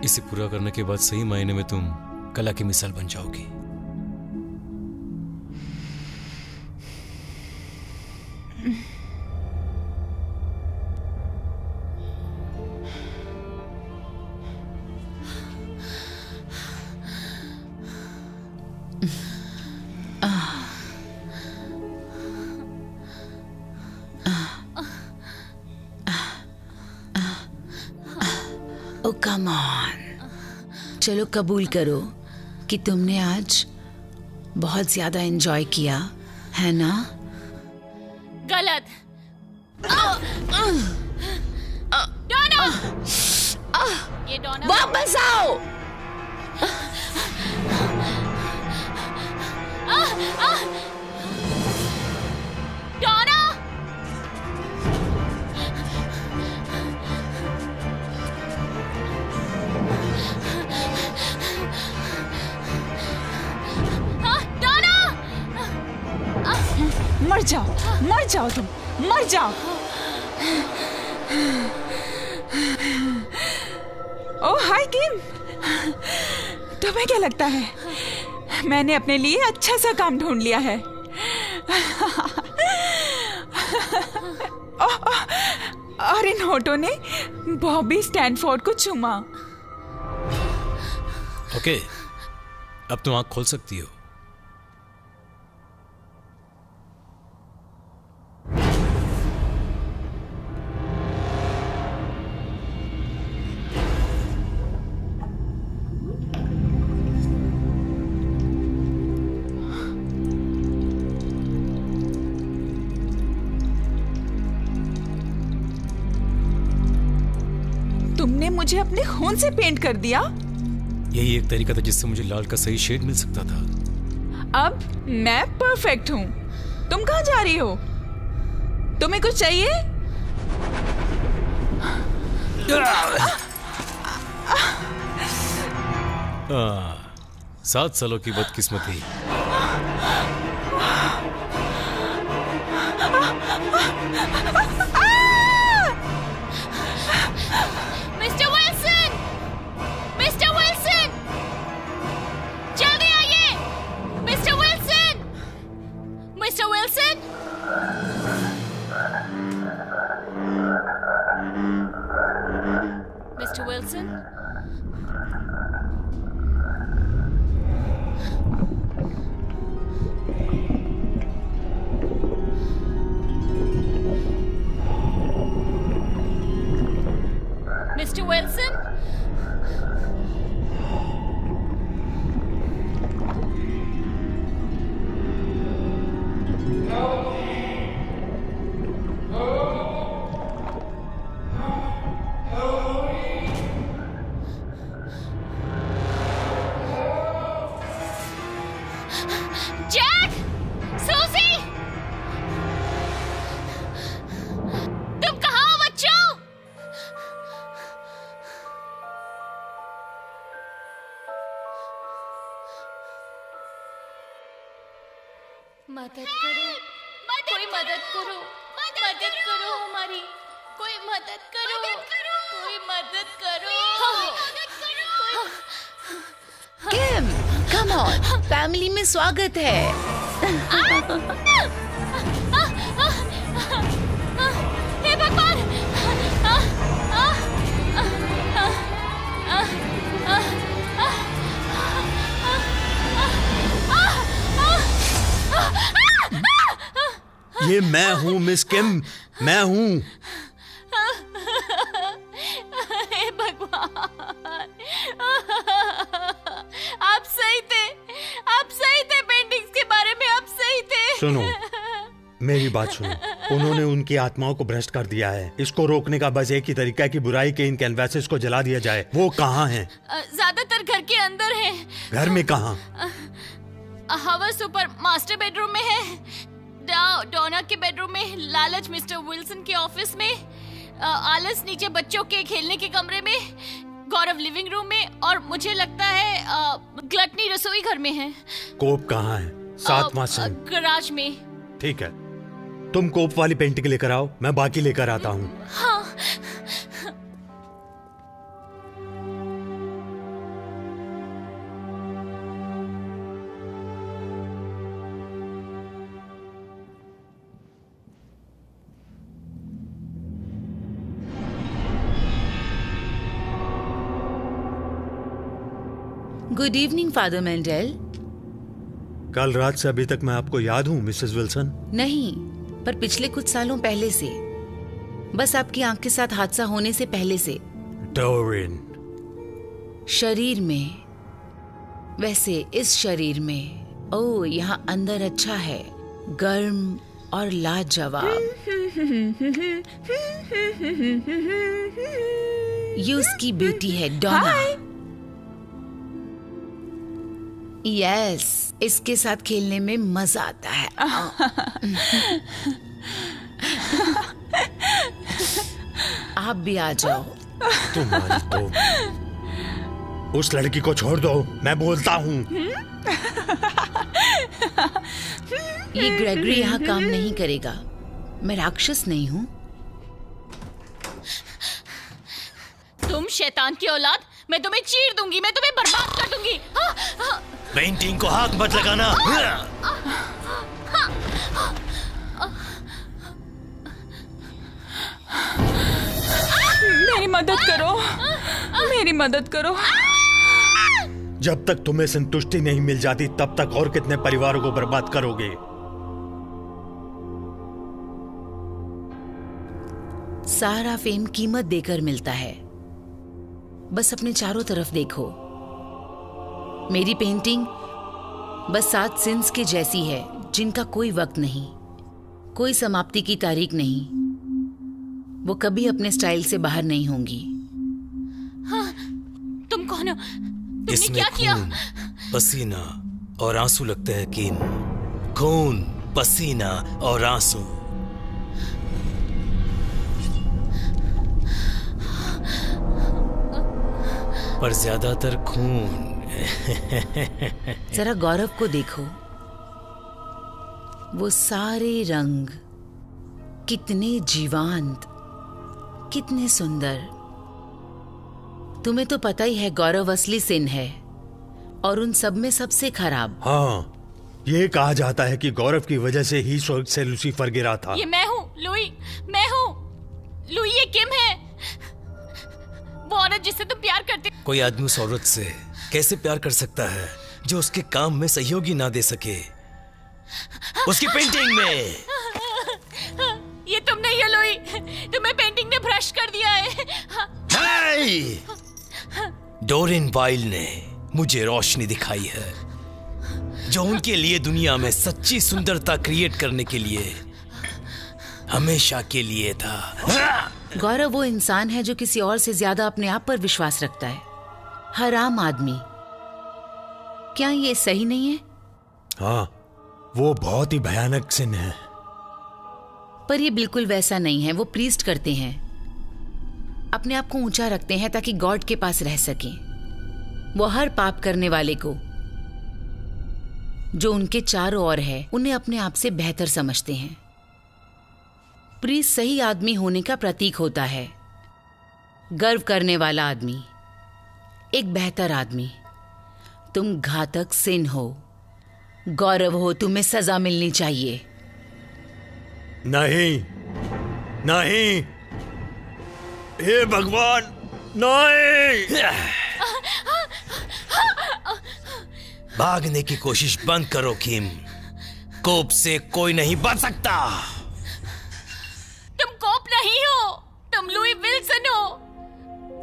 इसे पूरा करने के बाद सही मायने में तुम कला की मिसाल बन जाओगी। ओ कम ऑन, चलो कबूल करो कि तुमने आज बहुत ज्यादा एंजॉय किया है ना? गलत। डोना, ये डोना वापस आओ। डोना, मर जाओ तुम, मर जाओ। ओह हाय किम, तुम्हें क्या लगता है मैंने अपने लिए अच्छा सा काम ढूंढ लिया है? और इन होठों ने बॉबी स्टैनफोर्ड को चूमा। ओके, अब तुम आंख खोल सकती हो। तुमने मुझे अपने खून से पेंट कर दिया। यही एक तरीका था जिससे मुझे लाल का सही शेड मिल सकता था। अब मैं परफेक्ट हूँ। तुम कहाँ जा रही हो? तुम्हें कुछ चाहिए? 7 सालों की बदकिस्मती। मिस्टर विल्सन, मिस्टर विल्सन, जल्दी आइए। Mister Wilson, mister Wilson. Mister Wilson, Mr. Wilson? Jack! Susie! तुम कहाँ हो बच्चों? मदद करो, कोई मदद करो, मदद करो हमारी, कोई मदद करो, कोई मदद करो। किम, कम ऑन, फैमिली में स्वागत है। हे भगवान! ये मैं हूँ मिस किम, मैं हूँ। हे भगवान! आप सही थे, आप सही थे। पेंटिंग्स के बारे में आप सही थे। सुनो, मेरी बात सुनो। उन्होंने उनकी आत्माओं को भ्रष्ट कर दिया है। इसको रोकने का बस एक ही तरीका है कि बुराई के इन कैनवासेस को जला दिया जाए। वो कहाँ हैं? ज्यादातर घर के अंदर हैं। घर में कहाँ? हवा सुपर मास्टर बेडरूम में है, डोना के बेडरूम में, लालच मिस्टर विल्सन के ऑफिस में, आलस नीचे बच्चों के खेलने के कमरे में, गौरव लिविंग रूम में, और मुझे लगता है ग्लटनी रसोई घर में है। कोप कहाँ है? 7वां सीन। गराज में। ठीक है, तुम कोप वाली पेंटिंग लेकर आओ, मैं बाकी लेकर आता हूँ। हाँ। Good evening father Mendel. कल रात से अभी तक मैं आपको याद हूँ मिसेस विल्सन? नहीं, पर पिछले कुछ सालों पहले से, बस आपकी आंख के साथ हादसा होने से पहले से। डोरिन। शरीर में, वैसे इस शरीर में, ओह यहाँ अंदर अच्छा है, गर्म और लाजवाब। ये उसकी बेटी है डोना। यस, इसके साथ खेलने में मजा आता है। आप भी आ जाओ। तुम्हारी तो उस लड़की को छोड़ दो, मैं बोलता हूँ। ये ग्रेगरी यहाँ काम नहीं करेगा। मैं राक्षस नहीं हूँ। तुम शैतान की औलाद, मैं तुम्हें चीर दूंगी, मैं तुम्हें बर्बाद कर दूंगी। पेंटिंग को हाथ मत लगाना। मेरी मदद करो, मेरी मदद करो। जब तक तुम्हें संतुष्टि नहीं मिल जाती तब तक और कितने परिवारों को बर्बाद करोगे? सारा फेम कीमत देकर मिलता है। बस अपने चारों तरफ देखो। मेरी पेंटिंग बस 7 सिंस के जैसी है, जिनका कोई वक्त नहीं, कोई समाप्ति की तारीख नहीं। वो कभी अपने स्टाइल से बाहर नहीं होंगी। हाँ, तुम कौन हो? तुमने इसमें क्या किया? खून, पसीना और आंसू लगते हैं किम। खून, पसीना और आंसू। पर ज्यादातर खून। जरा गौरव को देखो, वो सारे रंग कितने जीवंत, कितने सुंदर। तुम्हें तो पता ही है गौरव असली सिन है और उन सब में सबसे खराब। हाँ, ये कहा जाता है कि गौरव की वजह से ही स्वर्ग से लूसीफर गिरा था। ये मैं हूँ, लुई, मैं हूँ। लुई, ये किम है, वो औरत जिससे तुम प्यार करते। कोई आदमी उस औरत से कैसे प्यार कर सकता है जो उसके काम में सहयोगी ना दे सके, उसकी पेंटिंग में। ये तुम नहीं हो लुई, तुम्हें पेंटिंग ने भ्रष्ट कर दिया है। डोरिन वाइल्ड ने मुझे रोशनी दिखाई है, जो उनके लिए दुनिया में सच्ची सुंदरता क्रिएट करने के लिए हमेशा के लिए था। गौरव वो इंसान है जो किसी और से ज्यादा अपने आप पर विश्वास रखता है। हराम आदमी। क्या ये सही नहीं है? हाँ, वो बहुत ही भयानक सिन है। पर ये बिल्कुल वैसा नहीं है। वो प्रीस्ट करते हैं, अपने आप को ऊंचा रखते हैं ताकि गॉड के पास रह सकें। वो हर पाप करने वाले को जो उनके चारों ओर है, उन्हें अपने आप से बेहतर समझते हैं। प्रीस्ट सही आदमी होने का प्रतीक होता है। गर्व करने वाला आदमी, एक बेहतर आदमी। तुम घातक सिन हो, गौरव हो, तुम्हें सजा मिलनी चाहिए। नहीं, नहीं, हे भगवान, नहीं। भागने की कोशिश बंद करो किम। कोप से कोई नहीं बच सकता। तुम कोप नहीं हो, तुम लुई विल्सन हो,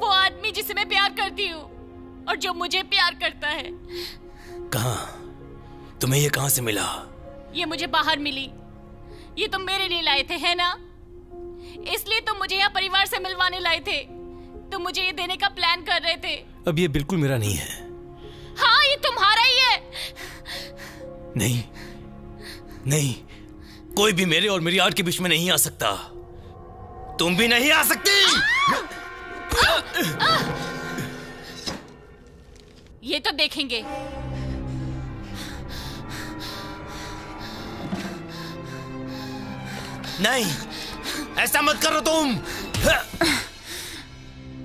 वो आदमी जिसे मैं प्यार करती हूँ और जो मुझे प्यार करता है। कहाँ? तुम्हें ये कहाँ से मिला? ये मुझे बाहर मिली। ये तुम मेरे लिए लाए थे, है ना? इसलिए तुम मुझे यहाँ परिवार से मिलवाने लाए थे। तुम मुझे ये देने का प्लान कर रहे थे। अब ये बिल्कुल मेरा नहीं है। हाँ, ये तुम्हारा ही है। नहीं, नहीं, कोई भी मेरे और मेरी आर्ट के बीच में नहीं आ सकता। तुम भी नहीं आ सकती। ये तो देखेंगे। नहीं, ऐसा मत करो तुम।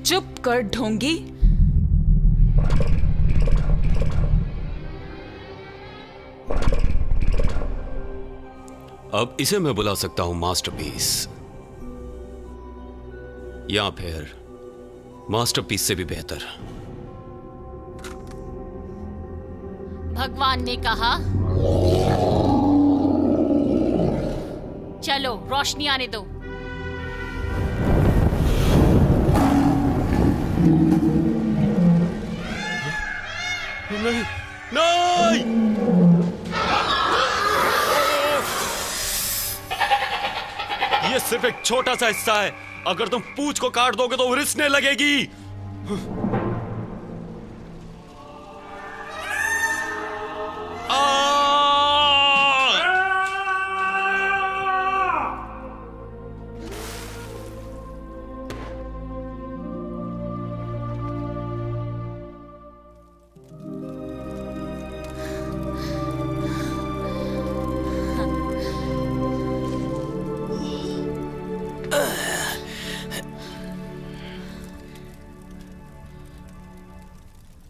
चुप कर ढोंगी। अब इसे मैं बुला सकता हूं मास्टरपीस, या फिर मास्टरपीस से भी बेहतर। भगवान ने कहा चलो रोशनी आने दो। नहीं, नहीं! ये सिर्फ एक छोटा सा हिस्सा है। अगर तुम पूंछ को काट दोगे तो वो रिसने लगेगी।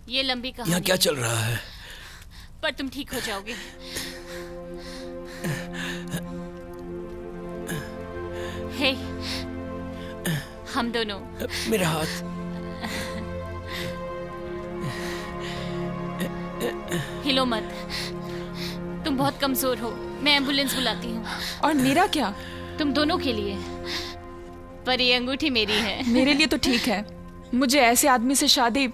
ये लंबी कहानी। यहाँ क्या चल रहा है? पर तुम ठीक हो जाओगे। हे, हम दोनों। मेरा हाथ। हिलो मत, तुम बहुत कमजोर हो। मैं एम्बुलेंस बुलाती हूँ। और मेरा क्या? तुम दोनों के लिए, पर ये अंगूठी मेरी है। मेरे लिए तो ठीक है। मुझे ऐसे आदमी से शादी।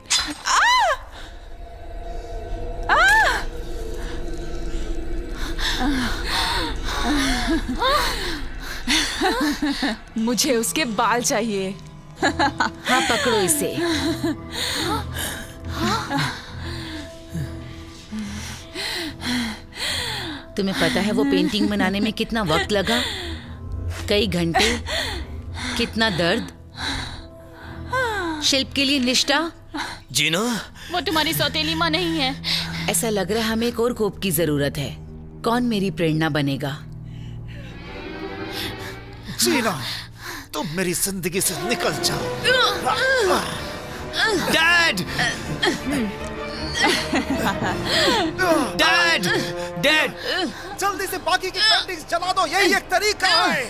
मुझे उसके बाल चाहिए। हाँ, पकड़ो इसे। तुम्हें पता है वो पेंटिंग बनाने में कितना वक्त लगा? कई घंटे, कितना दर्द, शिल्प के लिए निष्ठा। जीना, वो तुम्हारी सौतेली माँ नहीं है। ऐसा लग रहा है हमें एक और कोप की जरूरत है। कौन मेरी प्रेरणा बनेगा? जीना, तुम मेरी जिंदगी से निकल जाओ। डैड! डैड! डैड! जल्दी से बाकी की पेंटिंग्स जला दो, यही एक तरीका है।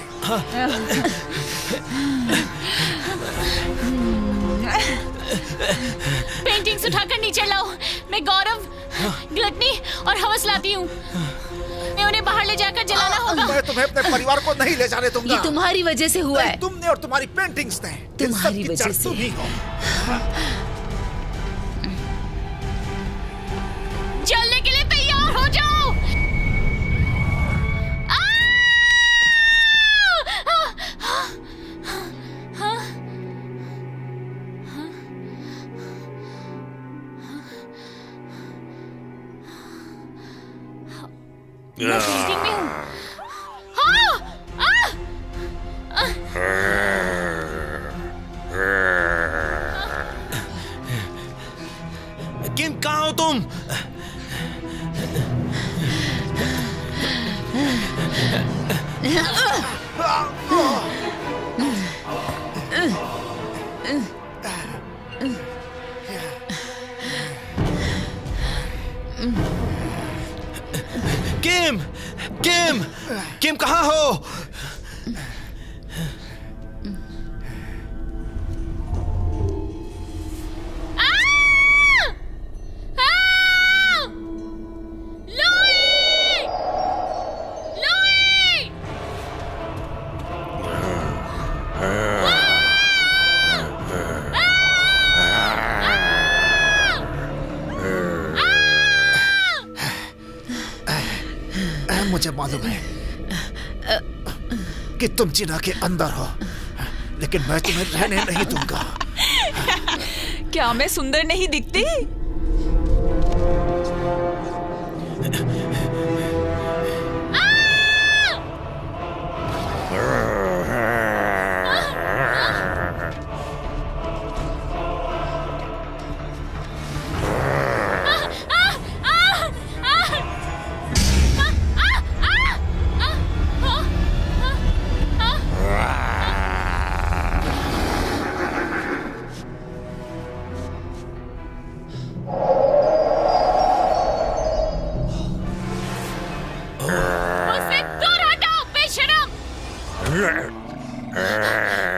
पेंटिंग्स उठाकर नीचे लाओ। मैं गौरव, ग्लटनी और हवस लाती हूँ। मैं उन्हें बाहर ले जाकर जलाना होगा। मैं तुम्हें अपने परिवार को नहीं ले जाने दूंगा। ये तुम्हारी वजह से हुआ है। तुमने और तुम्हारी पेंटिंग्स ने। तुम्हारी वजह से। तुम ही हो। जलने के लिए तैयार हो जाओ। मैं पेंटिंग में हूँ। किम, कहाँ हो तुम? किम, किम, किम कहाँ हो? मुझे मालूम है कि तुम जीना के अंदर हो, लेकिन मैं तुम्हें रहने नहीं दूंगा। क्या मैं सुंदर नहीं दिखती?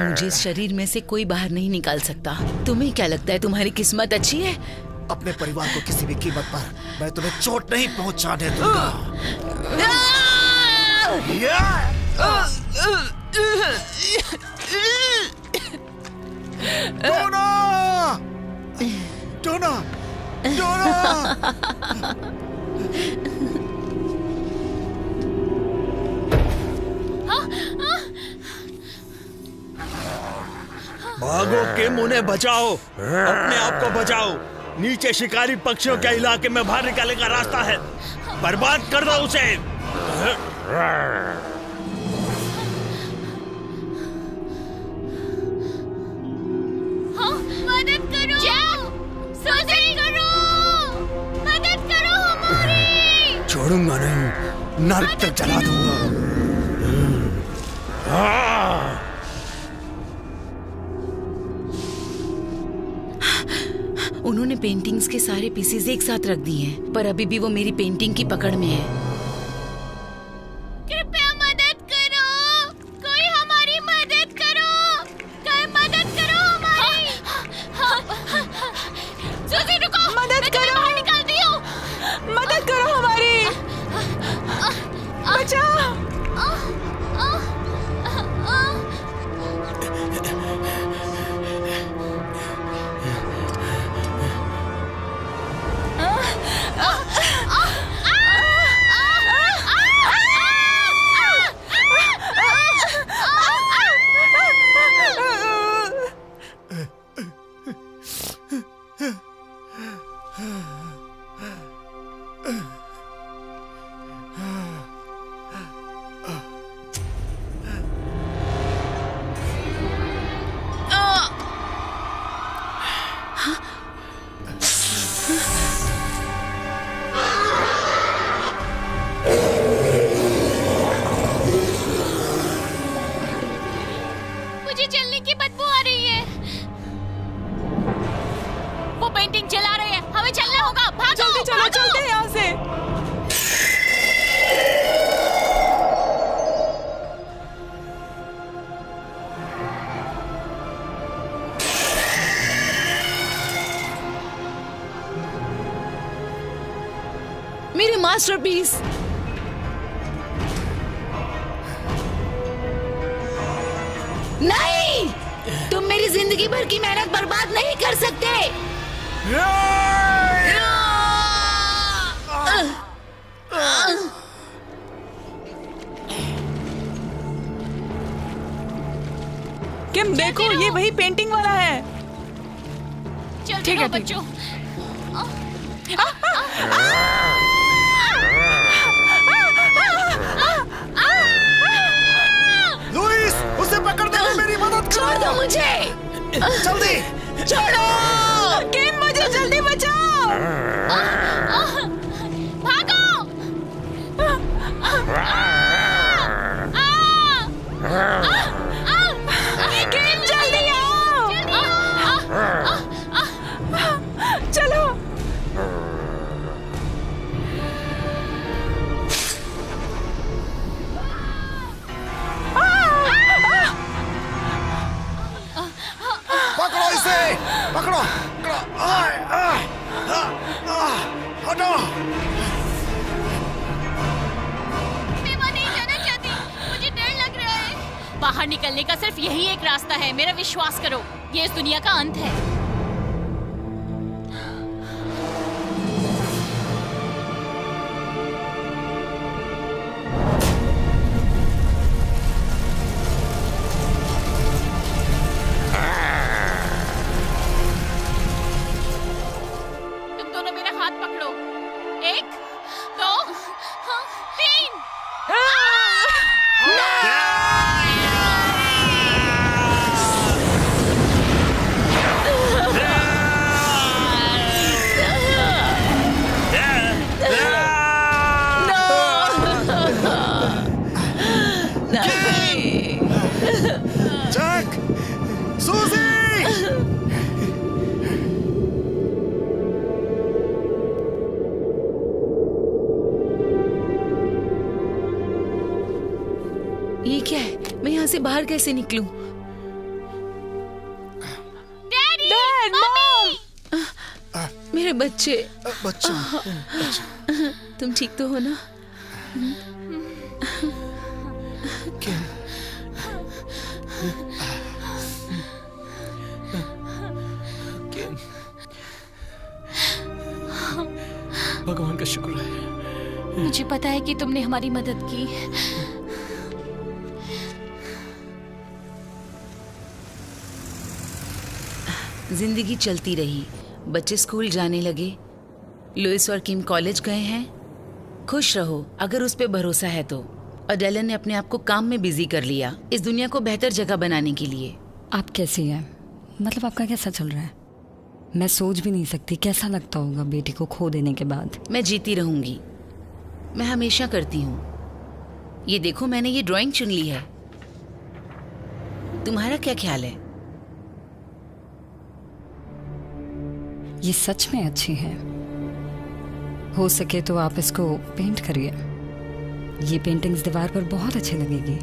मुझे इस शरीर में से कोई बाहर नहीं निकाल सकता। तुम्हें क्या लगता है तुम्हारी किस्मत अच्छी है? अपने परिवार को किसी भी कीमत पर मैं तुम्हें चोट नहीं पहुंचाने दूंगा। डोना! डोना! डोना! भागो किम, उन्हें बचाओ, अपने आप को बचाओ। नीचे शिकारी पक्षियों के इलाके में बाहर निकलने का रास्ता है, बर्बाद कर दो उसे। मदद करो, मदद करो, मदद करो हमारी। छोड़ूंगा नहीं, नर्क तक जला दूंगा। उन्होंने पेंटिंग्स के सारे पीसेस एक साथ रख दिए हैं, पर अभी भी वो मेरी पेंटिंग की पकड़ में है। कृपया मदद करो, कोई हमारी मदद करो, कोई मदद करो हमारी। सूजी रुको, मदद करो, बाहर निकालती हूँ। मदद करो हमारी, बचाओ। मुझे जलने की बदबू आ रही है। वो पेंटिंग जला रहे हैं, हमें चलना होगा। भागो, जल्दी चलो, चलते हैं यहाँ से। मेरे मास्टरपीस। नहीं, तुम मेरी जिंदगी भर की मेहनत बर्बाद नहीं कर सकते। किम देखो, ये वही पेंटिंग वाला है। ठीक है बच्चों। लुइस, उसे पकड़ने में मेरी मदद करो। छोड़ दो मुझे, जल्दी छोड़ो। किम, मुझे जल्दी बचाओ। भागो। किम, जल्दी आओ। चलो। पकड़ो इसे, पकड़ो, पकड़ो। हटो। मैं वहाँ नहीं जाना चाहती, मुझे डर लग रहा है। बाहर निकलने का सिर्फ यही एक रास्ता है, मेरा विश्वास करो, ये इस दुनिया का अंत है। तुम दोनों मेरा हाथ पकड़ो। 1, 2, 3। जैक, सूजी! ये क्या है? मैं यहाँ से बाहर कैसे निकलूं? Daddy, dad, mom. मेरा मेरे बच्चे। बच्चा तुम ठीक तो हो ना? किम, किम, भगवान का शुक्र है। मुझे पता है कि तुमने हमारी मदद की। जिंदगी चलती रही, बच्चे स्कूल जाने लगे, लुइस और किम कॉलेज गए हैं। खुश रहो अगर उस पे भरोसा है तो। और डेलन ने अपने आप को काम में बिजी कर लिया इस दुनिया को बेहतर जगह बनाने के लिए। आप कैसी हैं? मतलब आपका कैसा चल रहा है? मैं सोच भी नहीं सकती कैसा लगता होगा बेटी को खो देने के बाद। मैं जीती रहूंगी, मैं हमेशा करती हूँ। ये देखो मैंने ये ड्राइंग चुन ली है, तुम्हारा क्या ख्याल है? ये सच में अच्छी है। हो सके तो आप इसको पेंट करिए। ये पेंटिंग्स दीवार पर बहुत अच्छी लगेगी।